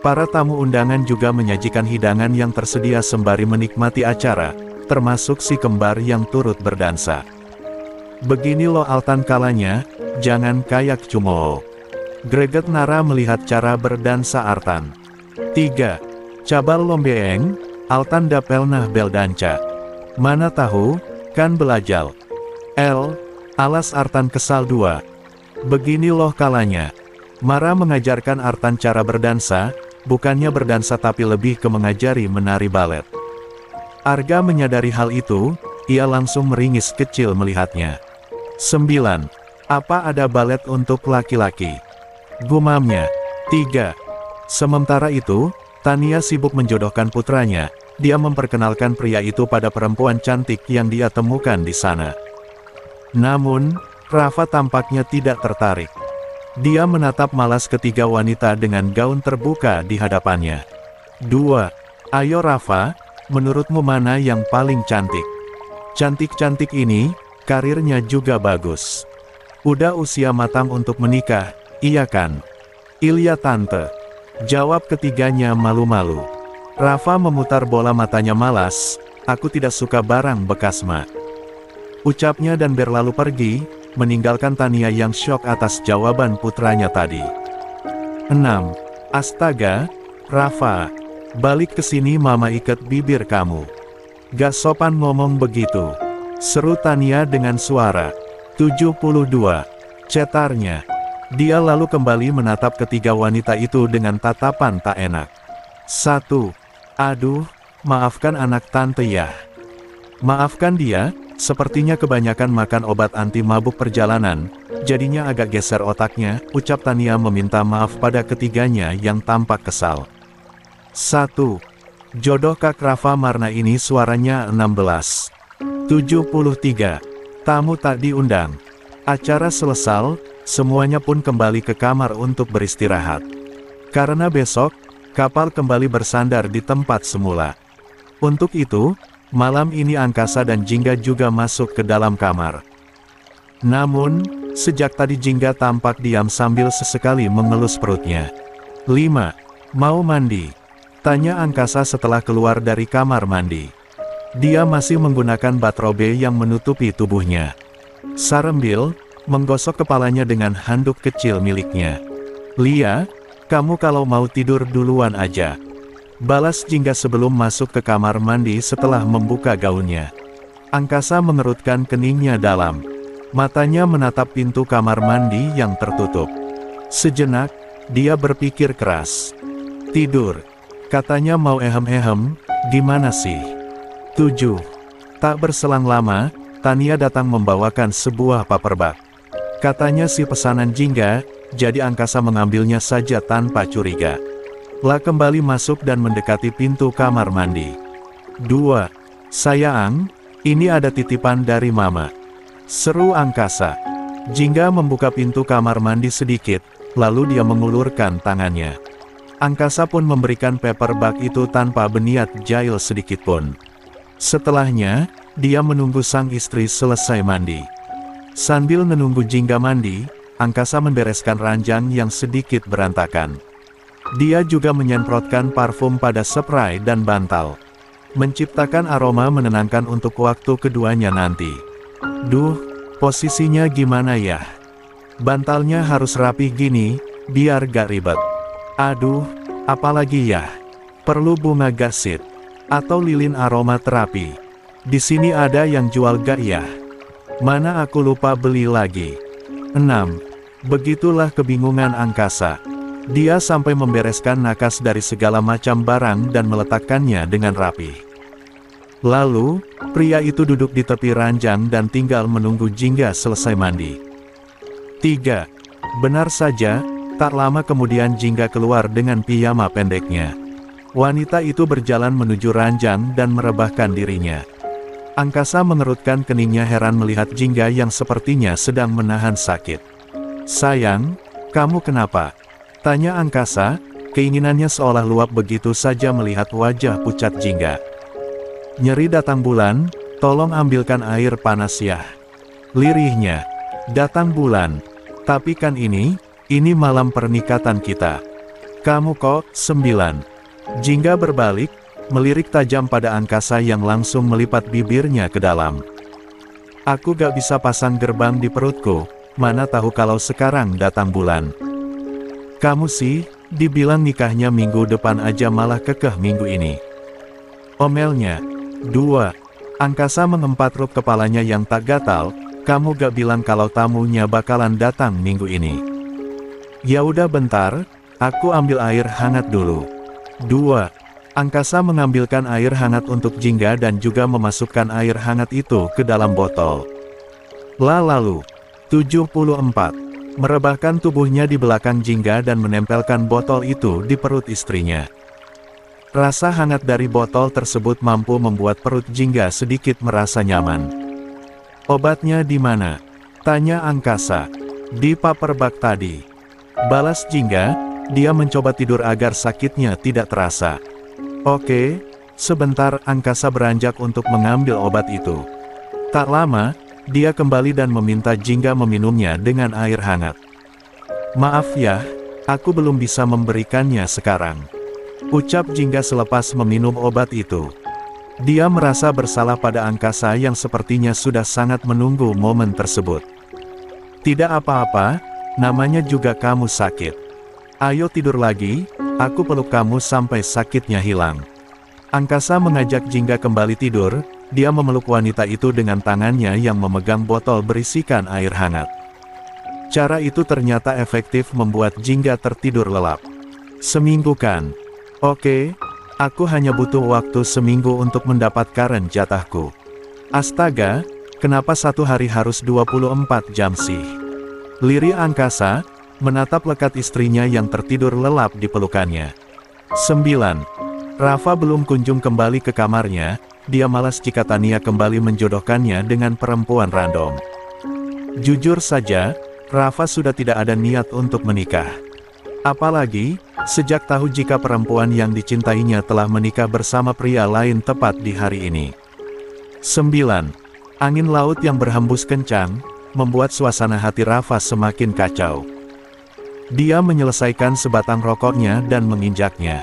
A: Para tamu undangan juga menyajikan hidangan yang tersedia sembari menikmati acara, termasuk si kembar yang turut berdansa. Begini loh Altan kalanya, jangan kayak Cumoo. Greget Nara melihat cara berdansa Artan. 3. Cabal Lombeeng, Altan dapelnah beldanca. Mana tahu, kan belajal. Alas Artan kesal 2. Begini loh kalanya. Mara mengajarkan Artan cara berdansa, bukannya berdansa tapi lebih ke mengajari menari balet. Arga menyadari hal itu, ia langsung meringis kecil melihatnya. 9. Apa ada balet untuk laki-laki? Gumamnya. 3. Sementara itu, Tania sibuk menjodohkan putranya. Dia memperkenalkan pria itu pada perempuan cantik yang dia temukan di sana. Namun, Rafa tampaknya tidak tertarik. Dia menatap malas ketiga wanita dengan gaun terbuka di hadapannya. 2. Ayo Rafa, menurutmu mana yang paling cantik? Cantik-cantik ini, karirnya juga bagus. Udah usia matang untuk menikah, iya kan? Iya tante. Jawab ketiganya malu-malu. Rafa memutar bola matanya malas, aku tidak suka barang bekas ma. Ucapnya dan berlalu pergi, meninggalkan Tania yang syok atas jawaban putranya tadi. 6. Astaga, Rafa. Balik ke sini mama ikat bibir kamu. Gak sopan ngomong begitu. Seru Tania dengan suara. 72. Cetarnya. Dia lalu kembali menatap ketiga wanita itu dengan tatapan tak enak. 1. Aduh, maafkan anak tante ya. Maafkan dia, sepertinya kebanyakan makan obat anti mabuk perjalanan, jadinya agak geser otaknya, ucap Tania meminta maaf pada ketiganya yang tampak kesal. 1. Jodoh Kak Rafa Marna ini suaranya 16. 73. Tamu tak diundang. Acara selesai, semuanya pun kembali ke kamar untuk beristirahat. Karena besok, kapal kembali bersandar di tempat semula. Untuk itu, malam ini Angkasa dan Jingga juga masuk ke dalam kamar. Namun, sejak tadi Jingga tampak diam sambil sesekali mengelus perutnya. 5. Mau mandi? Tanya Angkasa setelah keluar dari kamar mandi. Dia masih menggunakan batrobe yang menutupi tubuhnya. Sarembil, menggosok kepalanya dengan handuk kecil miliknya. Lia, kamu kalau mau tidur duluan aja. Balas Jingga sebelum masuk ke kamar mandi setelah membuka gaunnya. Angkasa mengerutkan keningnya dalam. Matanya menatap pintu kamar mandi yang tertutup. Sejenak, dia berpikir keras. Tidur. Katanya mau ehem-ehem, gimana sih? 7. Tak berselang lama, Tania datang membawakan sebuah paperback. Katanya si pesanan Jingga, jadi Angkasa mengambilnya saja tanpa curiga. La kembali masuk dan mendekati pintu kamar mandi. 2. Sayang, ini ada titipan dari mama. Seru Angkasa. Jingga membuka pintu kamar mandi sedikit, lalu dia mengulurkan tangannya. Angkasa pun memberikan paperback itu tanpa berniat jahil sedikitpun. Setelahnya, dia menunggu sang istri selesai mandi. Sambil menunggu Jingga mandi, Angkasa membereskan ranjang yang sedikit berantakan. Dia juga menyemprotkan parfum pada spray dan bantal. Menciptakan aroma menenangkan untuk waktu keduanya nanti. Duh, posisinya gimana ya? Bantalnya harus rapi gini, biar gak ribet. Aduh, apalagi ya? Perlu bunga gasit. Atau lilin aroma terapi. Di sini ada yang jual gak ya? Mana aku lupa beli lagi. 6. Begitulah kebingungan Angkasa. Dia sampai membereskan nakas dari segala macam barang dan meletakkannya dengan rapi. Lalu, pria itu duduk di tepi ranjang dan tinggal menunggu Jingga selesai mandi. 3. Benar saja, tak lama kemudian Jingga keluar dengan piyama pendeknya. Wanita itu berjalan menuju ranjang dan merebahkan dirinya. Angkasa mengerutkan keningnya heran melihat Jingga yang sepertinya sedang menahan sakit. "Sayang, kamu kenapa?" tanya Angkasa, keinginannya seolah luap begitu saja melihat wajah pucat Jingga. "Nyeri datang bulan, tolong ambilkan air panas ya," lirihnya. "Datang bulan, tapi kan ini malam pernikahan kita. Kamu kok 9. Jingga berbalik, melirik tajam pada Angkasa yang langsung melipat bibirnya ke dalam. "Aku gak bisa pasang gerbang di perutku, mana tahu kalau sekarang datang bulan. Kamu sih, dibilang nikahnya minggu depan aja malah kekeh minggu ini," omelnya. 2. Angkasa mengempat rup kepalanya yang tak gatal. "Kamu gak bilang kalau tamunya bakalan datang minggu ini?" "Ya udah bentar, aku ambil air hangat dulu." 2. Angkasa mengambilkan air hangat untuk Jingga dan juga memasukkan air hangat itu ke dalam botol. Lalu, 74. Merebahkan tubuhnya di belakang Jingga dan menempelkan botol itu di perut istrinya. Rasa hangat dari botol tersebut mampu membuat perut Jingga sedikit merasa nyaman. "Obatnya di mana?" tanya Angkasa. "Di paper bag tadi," balas Jingga. Dia mencoba tidur agar sakitnya tidak terasa. "Oke." Sebentar Angkasa beranjak untuk mengambil obat itu. Tak lama, dia kembali dan meminta Jingga meminumnya dengan air hangat. "Maaf ya, aku belum bisa memberikannya sekarang," ucap Jingga selepas meminum obat itu. Dia merasa bersalah pada Angkasa yang sepertinya sudah sangat menunggu momen tersebut. "Tidak apa-apa, namanya juga kamu sakit. Ayo tidur lagi, aku peluk kamu sampai sakitnya hilang." Angkasa mengajak Jingga kembali tidur, dia memeluk wanita itu dengan tangannya yang memegang botol berisikan air hangat. Cara itu ternyata efektif membuat Jingga tertidur lelap. "Seminggu kan? Oke, aku hanya butuh waktu seminggu untuk mendapatkan jatahku." "Astaga, kenapa satu hari harus 24 jam sih?" lirih Angkasa, menatap lekat istrinya yang tertidur lelap di pelukannya. 9. Rafa belum kunjung kembali ke kamarnya, dia malas jika Tania kembali menjodohkannya dengan perempuan random. Jujur saja, Rafa sudah tidak ada niat untuk menikah. Apalagi, sejak tahu jika perempuan yang dicintainya telah menikah bersama pria lain tepat di hari ini. 9. Angin laut yang berhembus kencang, membuat suasana hati Rafa semakin kacau. Dia menyelesaikan sebatang rokoknya dan menginjaknya.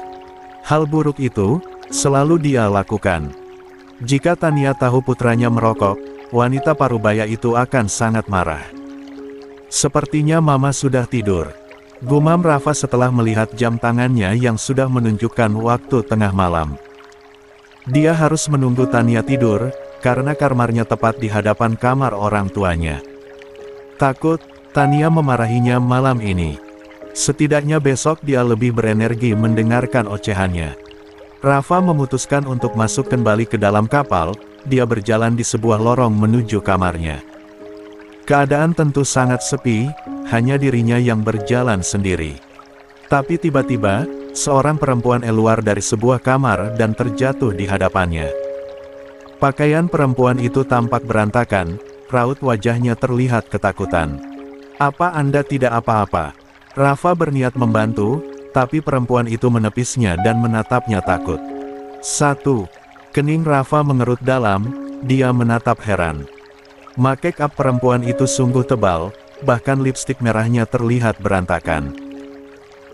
A: Hal buruk itu selalu dia lakukan. Jika Tania tahu putranya merokok, wanita parubaya itu akan sangat marah. "Sepertinya Mama sudah tidur," gumam Rafa setelah melihat jam tangannya yang sudah menunjukkan waktu tengah malam. Dia harus menunggu Tania tidur, karena kamarnya tepat di hadapan kamar orang tuanya. Takut Tania memarahinya malam ini. Setidaknya besok dia lebih berenergi mendengarkan ocehannya. Rafa memutuskan untuk masuk kembali ke dalam kapal, dia berjalan di sebuah lorong menuju kamarnya. Keadaan tentu sangat sepi, hanya dirinya yang berjalan sendiri. Tapi tiba-tiba, seorang perempuan keluar dari sebuah kamar dan terjatuh di hadapannya. Pakaian perempuan itu tampak berantakan, raut wajahnya terlihat ketakutan. "Apa Anda tidak apa-apa?" Rafa berniat membantu, tapi perempuan itu menepisnya dan menatapnya takut. 1. Kening Rafa mengerut dalam, dia menatap heran. Make up perempuan itu sungguh tebal, bahkan lipstik merahnya terlihat berantakan.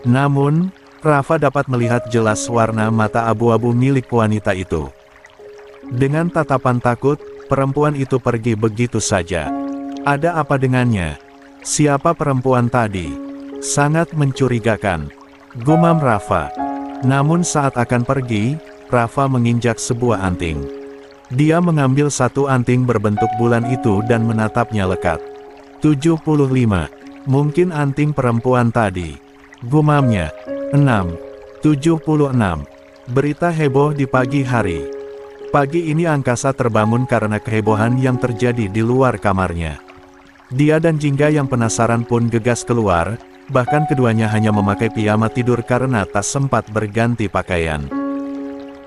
A: Namun, Rafa dapat melihat jelas warna mata abu-abu milik wanita itu. Dengan tatapan takut, perempuan itu pergi begitu saja. "Ada apa dengannya? Siapa perempuan tadi? Sangat mencurigakan," gumam Rafa. Namun saat akan pergi, Rafa menginjak sebuah anting. Dia mengambil satu anting berbentuk bulan itu dan menatapnya lekat. 75. Mungkin anting perempuan tadi, gumamnya. 6. 76. Berita heboh di pagi hari. Pagi ini Angkasa terbangun karena kehebohan yang terjadi di luar kamarnya. Dia dan Jingga yang penasaran pun gegas keluar. Bahkan keduanya hanya memakai piyama tidur karena tak sempat berganti pakaian.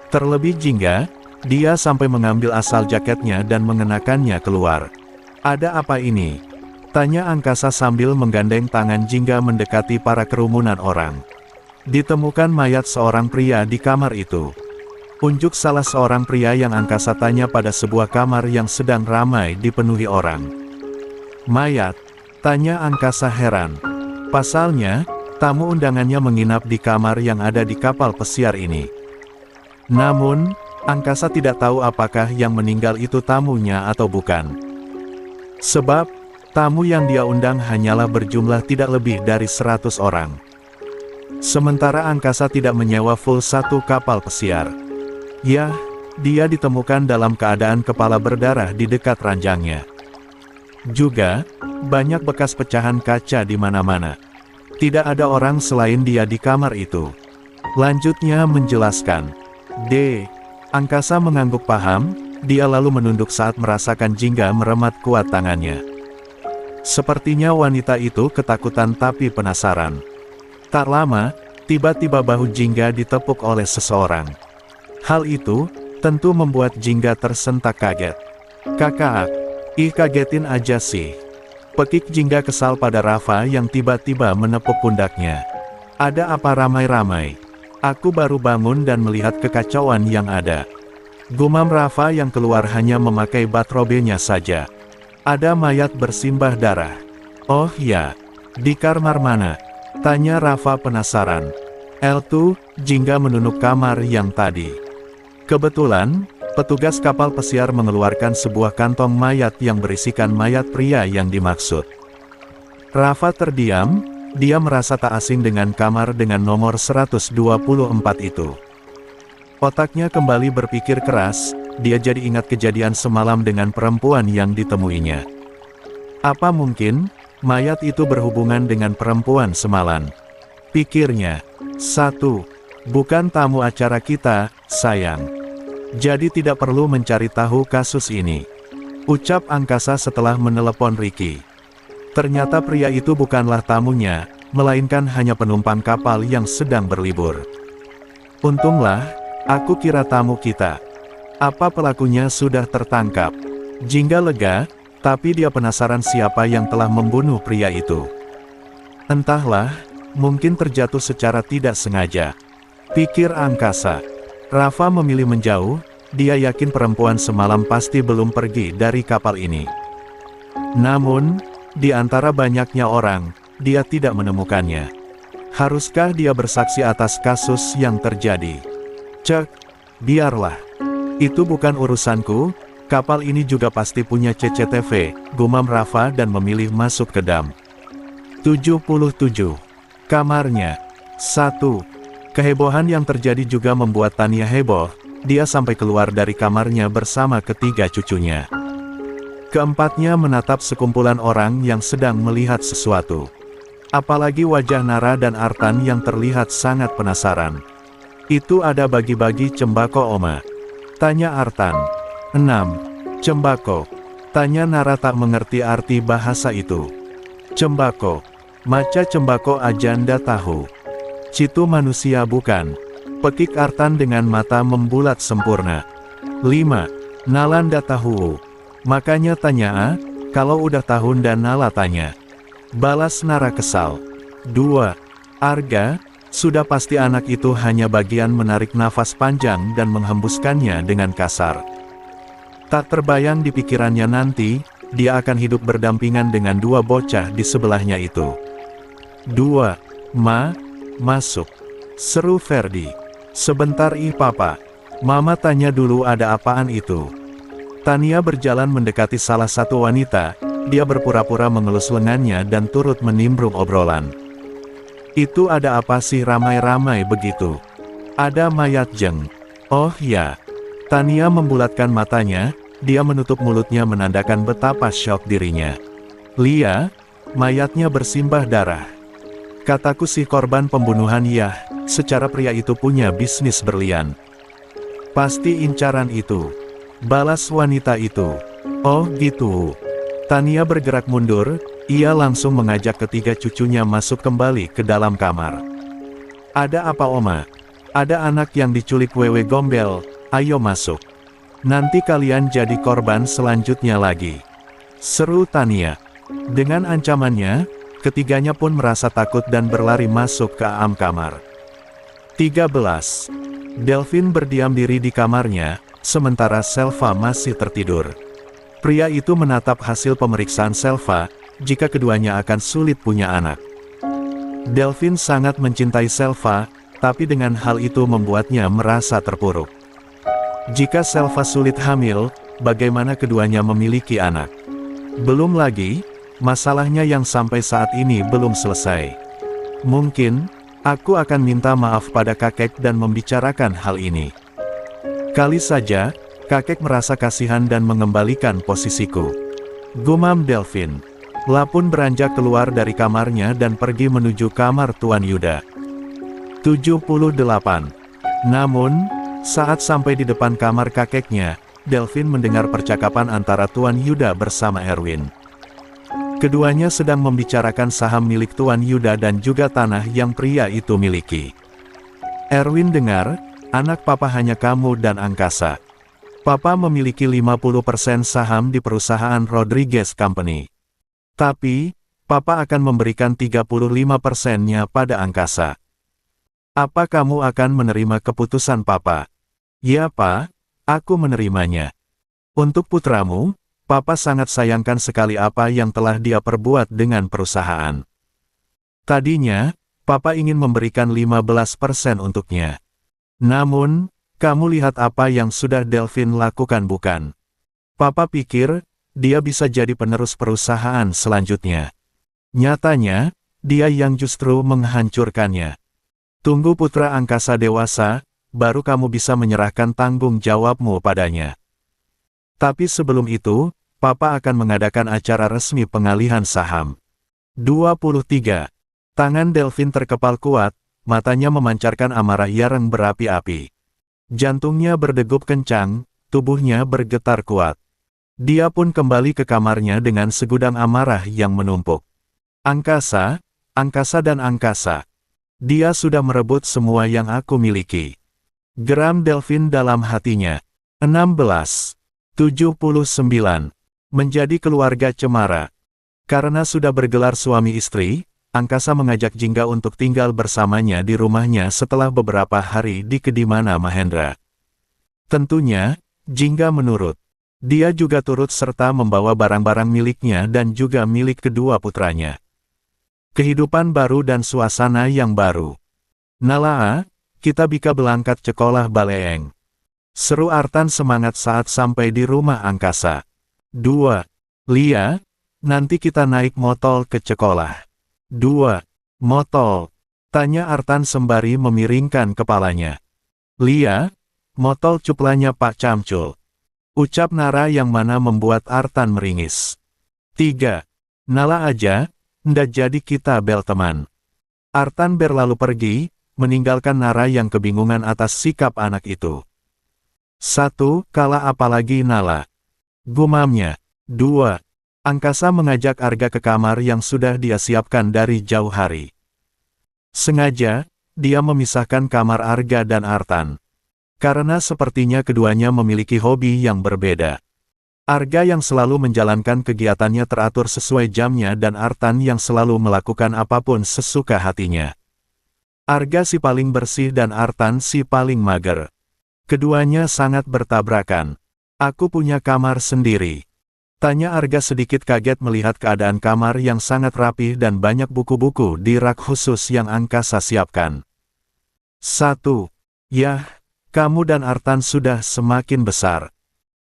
A: Terlebih Jingga, Dia sampai mengambil asal jaketnya dan mengenakannya keluar. "Ada apa ini?" tanya angkasa sambil menggandeng tangan Jingga mendekati para kerumunan orang. "Ditemukan mayat seorang pria di kamar itu." Unjuk salah seorang pria yang angkasa tanya pada sebuah kamar yang sedang ramai dipenuhi orang. "Mayat?" tanya angkasa heran. Pasalnya, tamu undangannya menginap di kamar yang ada di kapal pesiar ini. Namun, angkasa tidak tahu apakah yang meninggal itu tamunya atau bukan. Sebab, tamu yang dia undang hanyalah berjumlah tidak lebih dari 100 orang. Sementara angkasa tidak menyewa full satu kapal pesiar. Yah, dia ditemukan dalam keadaan kepala berdarah di dekat ranjangnya. Juga, banyak bekas pecahan kaca di mana-mana. Tidak ada orang selain dia di kamar itu. Lanjutnya menjelaskan. Angkasa mengangguk paham, dia lalu menunduk saat merasakan Jingga meremat kuat tangannya. Sepertinya wanita itu ketakutan tapi penasaran. Tak lama, tiba-tiba bahu Jingga ditepuk oleh seseorang. Hal itu, tentu membuat Jingga tersentak kaget. "Kakak, kagetin aja sih." Pekik Jingga kesal pada Rafa yang tiba-tiba menepuk pundaknya. "Ada apa ramai-ramai? Aku baru bangun dan melihat kekacauan yang ada." Gumam Rafa yang keluar hanya memakai batrobenya saja. "Ada mayat bersimbah darah." "Oh ya, di kamar mana?" tanya Rafa penasaran. "Tuh," Jingga menunjuk kamar yang tadi. Kebetulan, petugas kapal pesiar mengeluarkan sebuah kantong mayat yang berisikan mayat pria yang dimaksud. Rafa terdiam, dia merasa tak asing dengan kamar dengan nomor 124 itu. Otaknya kembali berpikir keras, dia jadi ingat kejadian semalam dengan perempuan yang ditemuinya. Apa mungkin, mayat itu berhubungan dengan perempuan semalam? Pikirnya. Bukan tamu acara kita, sayang. Jadi tidak perlu mencari tahu kasus ini. Ucap angkasa setelah menelepon Ricky. Ternyata pria itu bukanlah tamunya, melainkan hanya penumpang kapal yang sedang berlibur. Untunglah, aku kira tamu kita. Apa pelakunya sudah tertangkap? Jingga lega, tapi dia penasaran siapa yang telah membunuh pria itu. Entahlah, mungkin terjatuh secara tidak sengaja. Pikir angkasa. Rafa memilih menjauh, dia yakin perempuan semalam pasti belum pergi dari kapal ini. Namun, di antara banyaknya orang, dia tidak menemukannya. Haruskah dia bersaksi atas kasus yang terjadi? Biarlah. Itu bukan urusanku, kapal ini juga pasti punya CCTV, gumam Rafa dan memilih masuk ke dam. 77. Kamarnya. 1. Kehebohan yang terjadi juga membuat Tania heboh, dia sampai keluar dari kamarnya bersama ketiga cucunya. Keempatnya menatap sekumpulan orang yang sedang melihat sesuatu. Apalagi wajah Nara dan Artan yang terlihat sangat penasaran. "Itu ada bagi-bagi cembako Oma?" tanya Artan. 6. Cembako. Tanya Nara tak mengerti arti bahasa itu. Cembako. Maca cembako ajanda tahu. Citu manusia bukan? Pekik Artan dengan mata membulat sempurna. 5. Nalanda tahu. Makanya tanya kalau udah tahun dan Nala tanya. Balas Nara kesal. 2. Arga, sudah pasti anak itu hanya bagian menarik nafas panjang dan menghembuskannya dengan kasar. Tak terbayang di pikirannya nanti, dia akan hidup berdampingan dengan dua bocah di sebelahnya itu. 2. Masuk. Seru Ferdi. Sebentar papa. Mama tanya dulu ada apaan itu. Tania berjalan mendekati salah satu wanita, dia berpura-pura mengelus lengannya dan turut menimbrung obrolan. Itu ada apa sih ramai-ramai begitu? Ada mayat Jeng. Oh ya. Tania membulatkan matanya, dia menutup mulutnya menandakan betapa syok dirinya. Lia, mayatnya bersimbah darah. Kataku si korban pembunuhan ya, secara pria itu punya bisnis berlian. Pasti incaran itu. Balas wanita itu. Oh gitu. Tania bergerak mundur, ia langsung mengajak ketiga cucunya masuk kembali ke dalam kamar. Ada apa Oma? Ada anak yang diculik Wewe Gombel, ayo masuk. Nanti kalian jadi korban selanjutnya lagi. Seru Tania. Dengan ancamannya, ketiganya pun merasa takut dan berlari masuk ke kamar. 13. Delvin berdiam diri di kamarnya, sementara Selva masih tertidur. Pria itu menatap hasil pemeriksaan Selva, jika keduanya akan sulit punya anak. Delvin sangat mencintai Selva, tapi dengan hal itu membuatnya merasa terpuruk. Jika Selva sulit hamil, bagaimana keduanya memiliki anak? Belum lagi, masalahnya yang sampai saat ini belum selesai. Mungkin, aku akan minta maaf pada kakek dan membicarakan hal ini. Kali saja, kakek merasa kasihan dan mengembalikan posisiku. Gumam Delvin. La pun beranjak keluar dari kamarnya dan pergi menuju kamar Tuan Yuda. 78. Namun, saat sampai di depan kamar kakeknya, Delvin mendengar percakapan antara Tuan Yuda bersama Erwin. Keduanya sedang membicarakan saham milik Tuan Yuda dan juga tanah yang pria itu miliki. Erwin dengar, anak papa hanya kamu dan angkasa. Papa memiliki 50% saham di perusahaan Rodriguez Company. Tapi, papa akan memberikan 35%-nya pada angkasa. Apa kamu akan menerima keputusan papa? Ya pa, aku menerimanya. Untuk putramu, papa sangat sayangkan sekali apa yang telah dia perbuat dengan perusahaan. Tadinya, papa ingin memberikan 15% untuknya. Namun, kamu lihat apa yang sudah Delvin lakukan bukan? Papa pikir, dia bisa jadi penerus perusahaan selanjutnya. Nyatanya, dia yang justru menghancurkannya. Tunggu putra angkasa dewasa, baru kamu bisa menyerahkan tanggung jawabmu padanya. Tapi sebelum itu, papa akan mengadakan acara resmi pengalihan saham. 23. Tangan Delvin terkepal kuat, matanya memancarkan amarah yang berapi-api. Jantungnya berdegup kencang, tubuhnya bergetar kuat. Dia pun kembali ke kamarnya dengan segudang amarah yang menumpuk. Angkasa, angkasa dan angkasa. Dia sudah merebut semua yang aku miliki. Geram Delvin dalam hatinya. 16. 79. Menjadi keluarga cemara. Karena sudah bergelar suami istri, Angkasa mengajak Jingga untuk tinggal bersamanya di rumahnya setelah beberapa hari di Kedimana Mahendra. Tentunya, Jingga menurut. Dia juga turut serta membawa barang-barang miliknya dan juga milik kedua putranya. Kehidupan baru dan suasana yang baru. Nalaa, kita bika belangkat cekolah baleeng. Seru Artan semangat saat sampai di rumah angkasa. 2. Lia, nanti kita naik motol ke cekolah. 2. Motol, tanya Artan sembari memiringkan kepalanya. Lia, motol cuplanya Pak Camcul. Ucap Nara yang mana membuat Artan meringis. 3. Nala aja, ndak jadi kita bel teman. Artan berlalu pergi, meninggalkan Nara yang kebingungan atas sikap anak itu. 1. Kalah apalagi Nala. Gumamnya. 2. Angkasa mengajak Arga ke kamar yang sudah dia siapkan dari jauh hari. Sengaja, dia memisahkan kamar Arga dan Artan. Karena sepertinya keduanya memiliki hobi yang berbeda. Arga yang selalu menjalankan kegiatannya teratur sesuai jamnya dan Artan yang selalu melakukan apapun sesuka hatinya. Arga si paling bersih dan Artan si paling mager. Keduanya sangat bertabrakan. Aku punya kamar sendiri. Tanya Arga sedikit kaget melihat keadaan kamar yang sangat rapi dan banyak buku-buku di rak khusus yang Angkasa siapkan. 1. Yah, kamu dan Artan sudah semakin besar.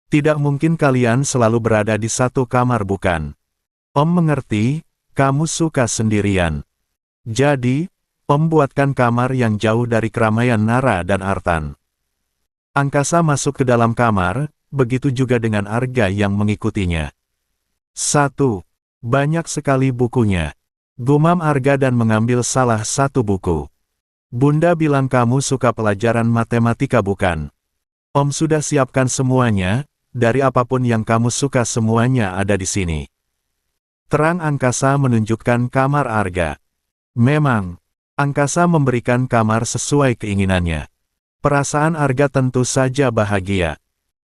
A: Tidak mungkin kalian selalu berada di satu kamar bukan? Om mengerti, kamu suka sendirian. Jadi, Om buatkan kamar yang jauh dari keramaian Nara dan Artan. Angkasa masuk ke dalam kamar, begitu juga dengan Arga yang mengikutinya. 1. Banyak sekali bukunya. Gumam Arga dan mengambil salah satu buku. Bunda bilang kamu suka pelajaran matematika bukan? Om sudah siapkan semuanya, dari apapun yang kamu suka semuanya ada di sini. Terang Angkasa menunjukkan kamar Arga. Memang, Angkasa memberikan kamar sesuai keinginannya. Perasaan Arga tentu saja bahagia.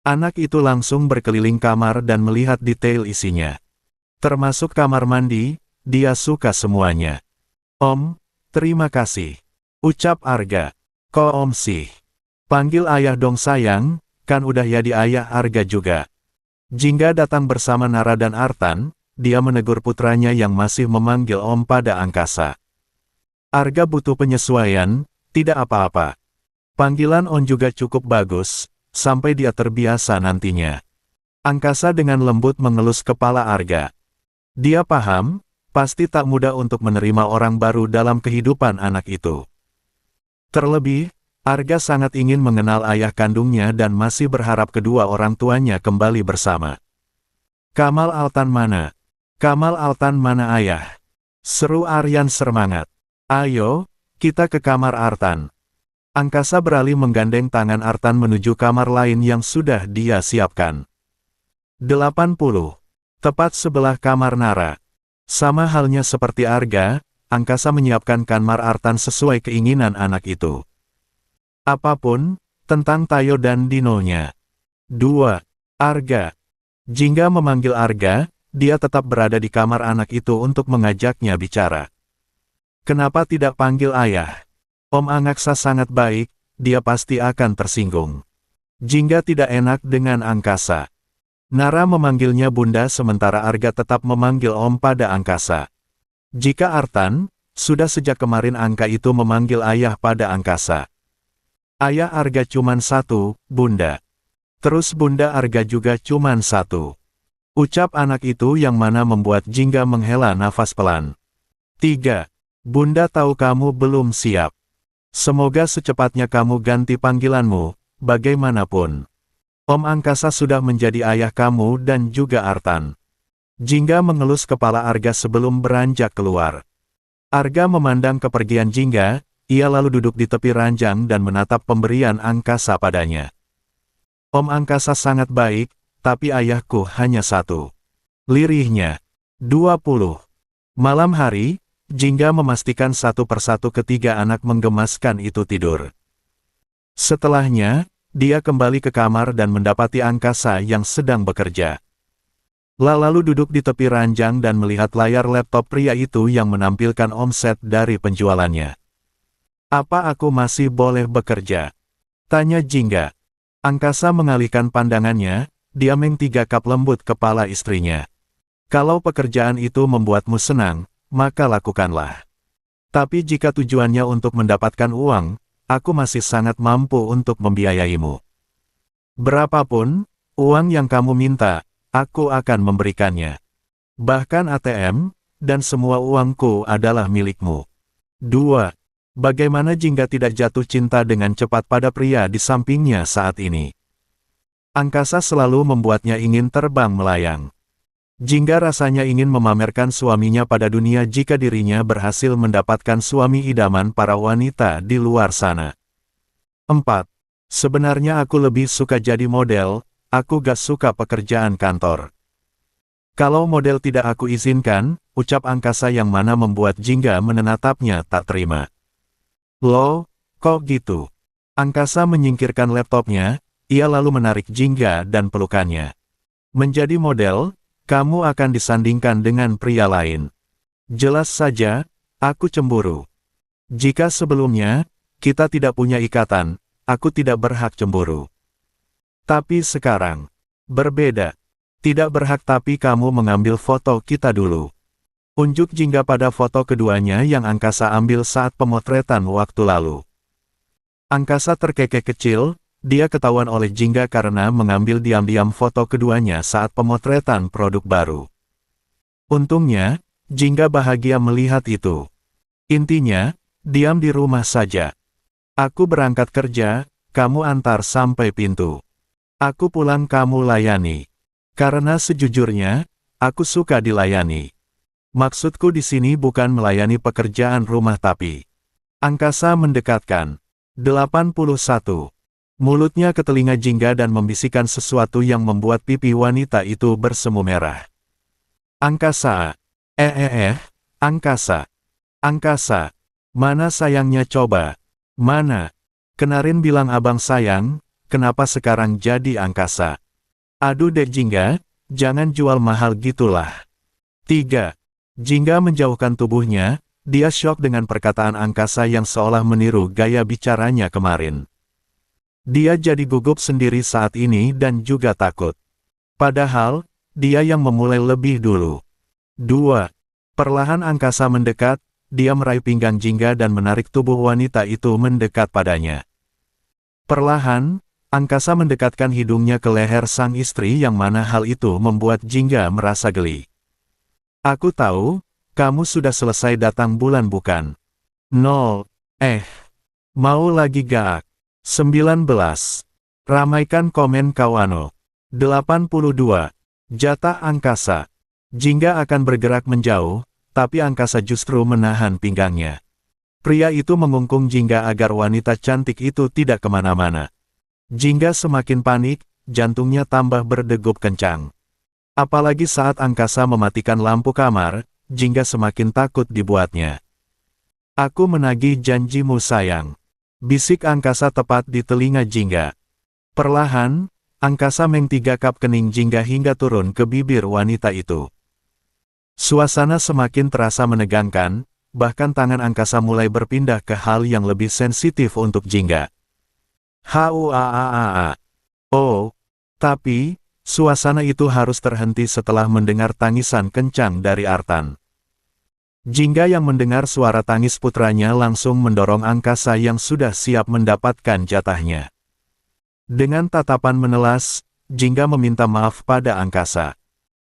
A: Anak itu langsung berkeliling kamar dan melihat detail isinya. Termasuk kamar mandi, dia suka semuanya. Om, terima kasih. Ucap Arga. Ko Om sih. Panggil ayah dong sayang, kan udah ya di ayah Arga juga. Jingga datang bersama Nara dan Artan, dia menegur putranya yang masih memanggil Om pada angkasa. Arga butuh penyesuaian, tidak apa-apa. Panggilan On juga cukup bagus, sampai dia terbiasa nantinya. Angkasa dengan lembut mengelus kepala Arga. Dia paham, pasti tak mudah untuk menerima orang baru dalam kehidupan anak itu. Terlebih, Arga sangat ingin mengenal ayah kandungnya dan masih berharap kedua orang tuanya kembali bersama. Kamal Altan mana? Kamal Altan mana ayah? Seru Aryan semangat. Ayo, kita ke kamar Artan. Angkasa beralih menggandeng tangan Artan menuju kamar lain yang sudah dia siapkan. 80. Tepat sebelah kamar Nara. Sama halnya seperti Arga, Angkasa menyiapkan kamar Artan sesuai keinginan anak itu. Apapun, tentang Tayo dan Dinonya. 2. Arga. Jingga memanggil Arga, dia tetap berada di kamar anak itu untuk mengajaknya bicara. Kenapa tidak panggil ayah? Om Angkasa sangat baik, dia pasti akan tersinggung. Jingga tidak enak dengan Angkasa. Nara memanggilnya Bunda sementara Arga tetap memanggil Om pada Angkasa. Jika Artan, sudah sejak kemarin angka itu memanggil ayah pada Angkasa. Ayah Arga cuman satu, Bunda. Terus Bunda Arga juga cuman satu. Ucap anak itu yang mana membuat Jingga menghela nafas pelan. 3. Bunda tahu kamu belum siap. Semoga secepatnya kamu ganti panggilanmu, bagaimanapun. Om Angkasa sudah menjadi ayah kamu dan juga Artan. Jingga mengelus kepala Arga sebelum beranjak keluar. Arga memandang kepergian Jingga, ia lalu duduk di tepi ranjang dan menatap pemberian Angkasa padanya. Om Angkasa sangat baik, tapi ayahku hanya satu. Lirihnya. 20. Malam hari, Jingga memastikan satu persatu ketiga anak menggemaskan itu tidur. Setelahnya, dia kembali ke kamar dan mendapati Angkasa yang sedang bekerja. Lalu duduk di tepi ranjang dan melihat layar laptop pria itu yang menampilkan omset dari penjualannya. Apa aku masih boleh bekerja? Tanya Jingga. Angkasa mengalihkan pandangannya, dia menggigap lembut kepala istrinya. Kalau pekerjaan itu membuatmu senang, maka lakukanlah. Tapi jika tujuannya untuk mendapatkan uang, aku masih sangat mampu untuk membiayaimu. Berapapun, uang yang kamu minta, aku akan memberikannya. Bahkan ATM, dan semua uangku adalah milikmu. 2. Bagaimana Jingga tidak jatuh cinta dengan cepat pada pria di sampingnya saat ini? Angkasa selalu membuatnya ingin terbang melayang. Jingga rasanya ingin memamerkan suaminya pada dunia jika dirinya berhasil mendapatkan suami idaman para wanita di luar sana. 4. Sebenarnya aku lebih suka jadi model, aku gak suka pekerjaan kantor. Kalau model tidak aku izinkan, ucap Angkasa yang mana membuat Jingga menatapnya tak terima. Loh, kok gitu? Angkasa menyingkirkan laptopnya, ia lalu menarik Jingga dan pelukannya. Menjadi model, kamu akan disandingkan dengan pria lain. Jelas saja, aku cemburu. Jika sebelumnya, kita tidak punya ikatan, aku tidak berhak cemburu. Tapi sekarang, berbeda. Tidak berhak tapi kamu mengambil foto kita dulu. Unjuk Jingga pada foto keduanya yang Angkasa ambil saat pemotretan waktu lalu. Angkasa terkekeh kecil, dia ketahuan oleh Jingga karena mengambil diam-diam foto keduanya saat pemotretan produk baru. Untungnya, Jingga bahagia melihat itu. Intinya, diam di rumah saja. Aku berangkat kerja, kamu antar sampai pintu. Aku pulang kamu layani. Karena sejujurnya, aku suka dilayani. Maksudku di sini bukan melayani pekerjaan rumah tapi. Angkasa mendekatkan. 81. Mulutnya ke telinga Jingga dan membisikkan sesuatu yang membuat pipi wanita itu bersemu merah. Angkasa. Angkasa. Angkasa. Mana sayangnya coba? Mana? Kemarin bilang abang sayang, kenapa sekarang jadi angkasa? Aduh dek Jingga, jangan jual mahal gitulah. 3. Jingga menjauhkan tubuhnya, dia syok dengan perkataan angkasa yang seolah meniru gaya bicaranya kemarin. Dia jadi gugup sendiri saat ini dan juga takut. Padahal, dia yang memulai lebih dulu. 2. Perlahan angkasa mendekat, dia meraih pinggang Jingga dan menarik tubuh wanita itu mendekat padanya. Perlahan, angkasa mendekatkan hidungnya ke leher sang istri yang mana hal itu membuat Jingga merasa geli. Aku tahu, kamu sudah selesai datang bulan bukan? 0. Mau lagi gak? 19. Ramaikan komen Kawano. 82. Jatah angkasa. Jingga akan bergerak menjauh, tapi angkasa justru menahan pinggangnya. Pria itu mengungkung Jingga agar wanita cantik itu tidak kemana-mana. Jingga semakin panik, jantungnya tambah berdegup kencang. Apalagi saat angkasa mematikan lampu kamar, Jingga semakin takut dibuatnya. Aku menagih janjimu sayang. Bisik angkasa tepat di telinga Jingga. Perlahan, angkasa mengtigakap kening Jingga hingga turun ke bibir wanita itu. Suasana semakin terasa menegangkan, bahkan tangan angkasa mulai berpindah ke hal yang lebih sensitif untuk Jingga. Oh, tapi, suasana itu harus terhenti setelah mendengar tangisan kencang dari Artan. Jingga yang mendengar suara tangis putranya langsung mendorong angkasa yang sudah siap mendapatkan jatahnya. Dengan tatapan menelas, Jingga meminta maaf pada angkasa.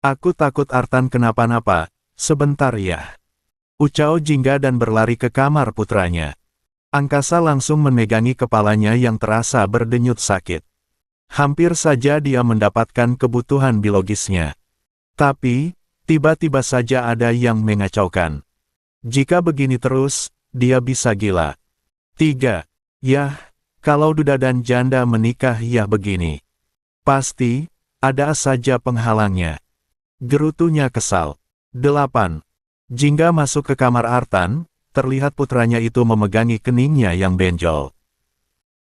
A: Aku takut Artan kenapa-napa, sebentar ya. Ucap Jingga dan berlari ke kamar putranya. Angkasa langsung memegangi kepalanya yang terasa berdenyut sakit. Hampir saja dia mendapatkan kebutuhan biologisnya. Tapi, tiba-tiba saja ada yang mengacaukan. Jika begini terus, dia bisa gila. 3. Yah, kalau duda dan janda menikah ya begini. Pasti, ada saja penghalangnya. Gerutunya kesal. 8. Jingga masuk ke kamar Artan, terlihat putranya itu memegangi keningnya yang benjol.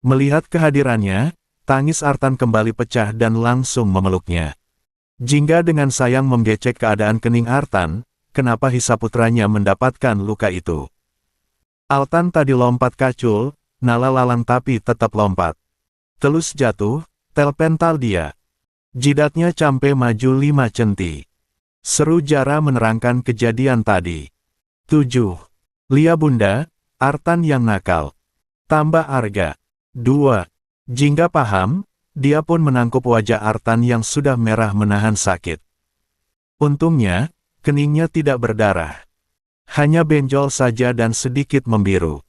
A: Melihat kehadirannya, tangis Artan kembali pecah dan langsung memeluknya. Jingga dengan sayang menggecek keadaan kening Artan, kenapa hisap putranya mendapatkan luka itu. Artan tadi lompat kacul, nala lalang tapi tetap lompat. Telus jatuh, telpental dia. Jidatnya campe maju 5 centi. Seru Jara menerangkan kejadian tadi. 7. Lia bunda, Artan yang nakal. Tambah Arga. 2. Jingga paham, dia pun menangkup wajah Artan yang sudah merah menahan sakit. Untungnya, keningnya tidak berdarah. Hanya benjol saja dan sedikit membiru.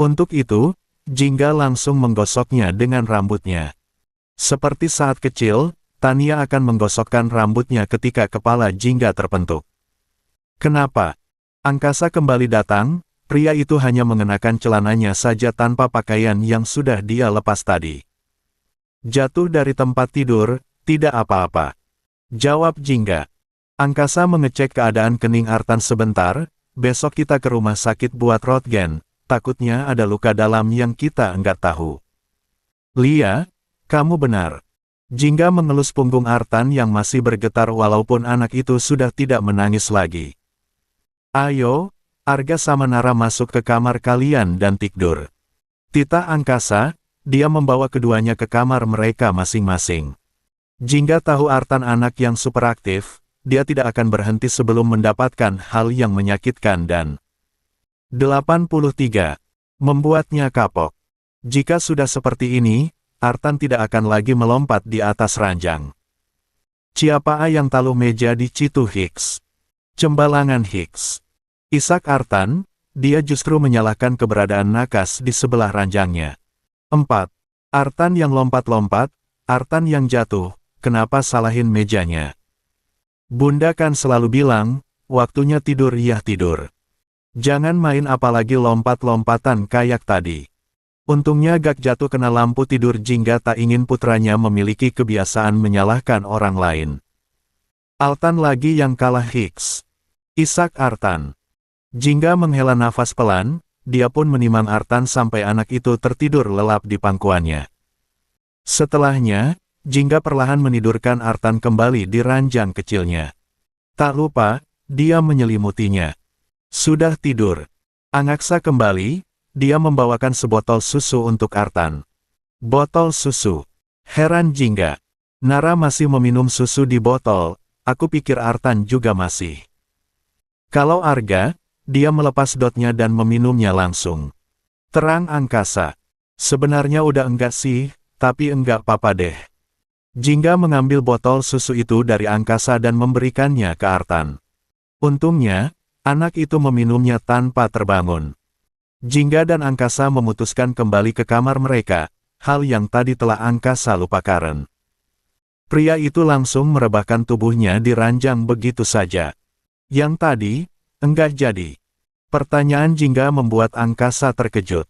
A: Untuk itu, Jingga langsung menggosoknya dengan rambutnya. Seperti saat kecil, Tania akan menggosokkan rambutnya ketika kepala Jingga terpentuk. Kenapa? Angkasa kembali datang, pria itu hanya mengenakan celananya saja tanpa pakaian yang sudah dia lepas tadi. Jatuh dari tempat tidur, tidak apa-apa. Jawab Jingga. Angkasa mengecek keadaan kening Artan sebentar, besok kita ke rumah sakit buat röntgen, takutnya ada luka dalam yang kita enggak tahu. Lia, kamu benar. Jingga mengelus punggung Artan yang masih bergetar walaupun anak itu sudah tidak menangis lagi. Ayo, Arga sama Nara masuk ke kamar kalian dan tidur. Titah angkasa, dia membawa keduanya ke kamar mereka masing-masing. Jingga tahu Artan anak yang super aktif, dia tidak akan berhenti sebelum mendapatkan hal yang menyakitkan dan 83. Membuatnya kapok. Jika sudah seperti ini, Artan tidak akan lagi melompat di atas ranjang. Siapa yang taruh meja di Citu Hicks? Cembalangan Hicks. Isak Artan, dia justru menyalahkan keberadaan nakas di sebelah ranjangnya. 4. Artan yang lompat-lompat, Artan yang jatuh, kenapa salahin mejanya? Bunda kan selalu bilang, waktunya tidur ya tidur. Jangan main apalagi lompat-lompatan kayak tadi. Untungnya gak jatuh kena lampu tidur. Jingga tak ingin putranya memiliki kebiasaan menyalahkan orang lain. Artan lagi yang kalah Hicks. Isak Artan. Jingga menghela nafas pelan, dia pun menimang Artan sampai anak itu tertidur lelap di pangkuannya. Setelahnya, Jingga perlahan menidurkan Artan kembali di ranjang kecilnya. Tak lupa, dia menyelimutinya. Sudah tidur. Angaksa kembali, dia membawakan sebotol susu untuk Artan. Botol susu. Heran Jingga. Nara masih meminum susu di botol, aku pikir Artan juga masih. Kalau Arga, dia melepas dotnya dan meminumnya langsung. Terang angkasa. Sebenarnya udah enggak sih, tapi enggak apa-apa deh. Jingga mengambil botol susu itu dari angkasa dan memberikannya ke Artan. Untungnya, anak itu meminumnya tanpa terbangun. Jingga dan angkasa memutuskan kembali ke kamar mereka, hal yang tadi telah angkasa lupakan. Pria itu langsung merebahkan tubuhnya di ranjang begitu saja. Yang tadi, enggak jadi. Pertanyaan Jingga membuat angkasa terkejut.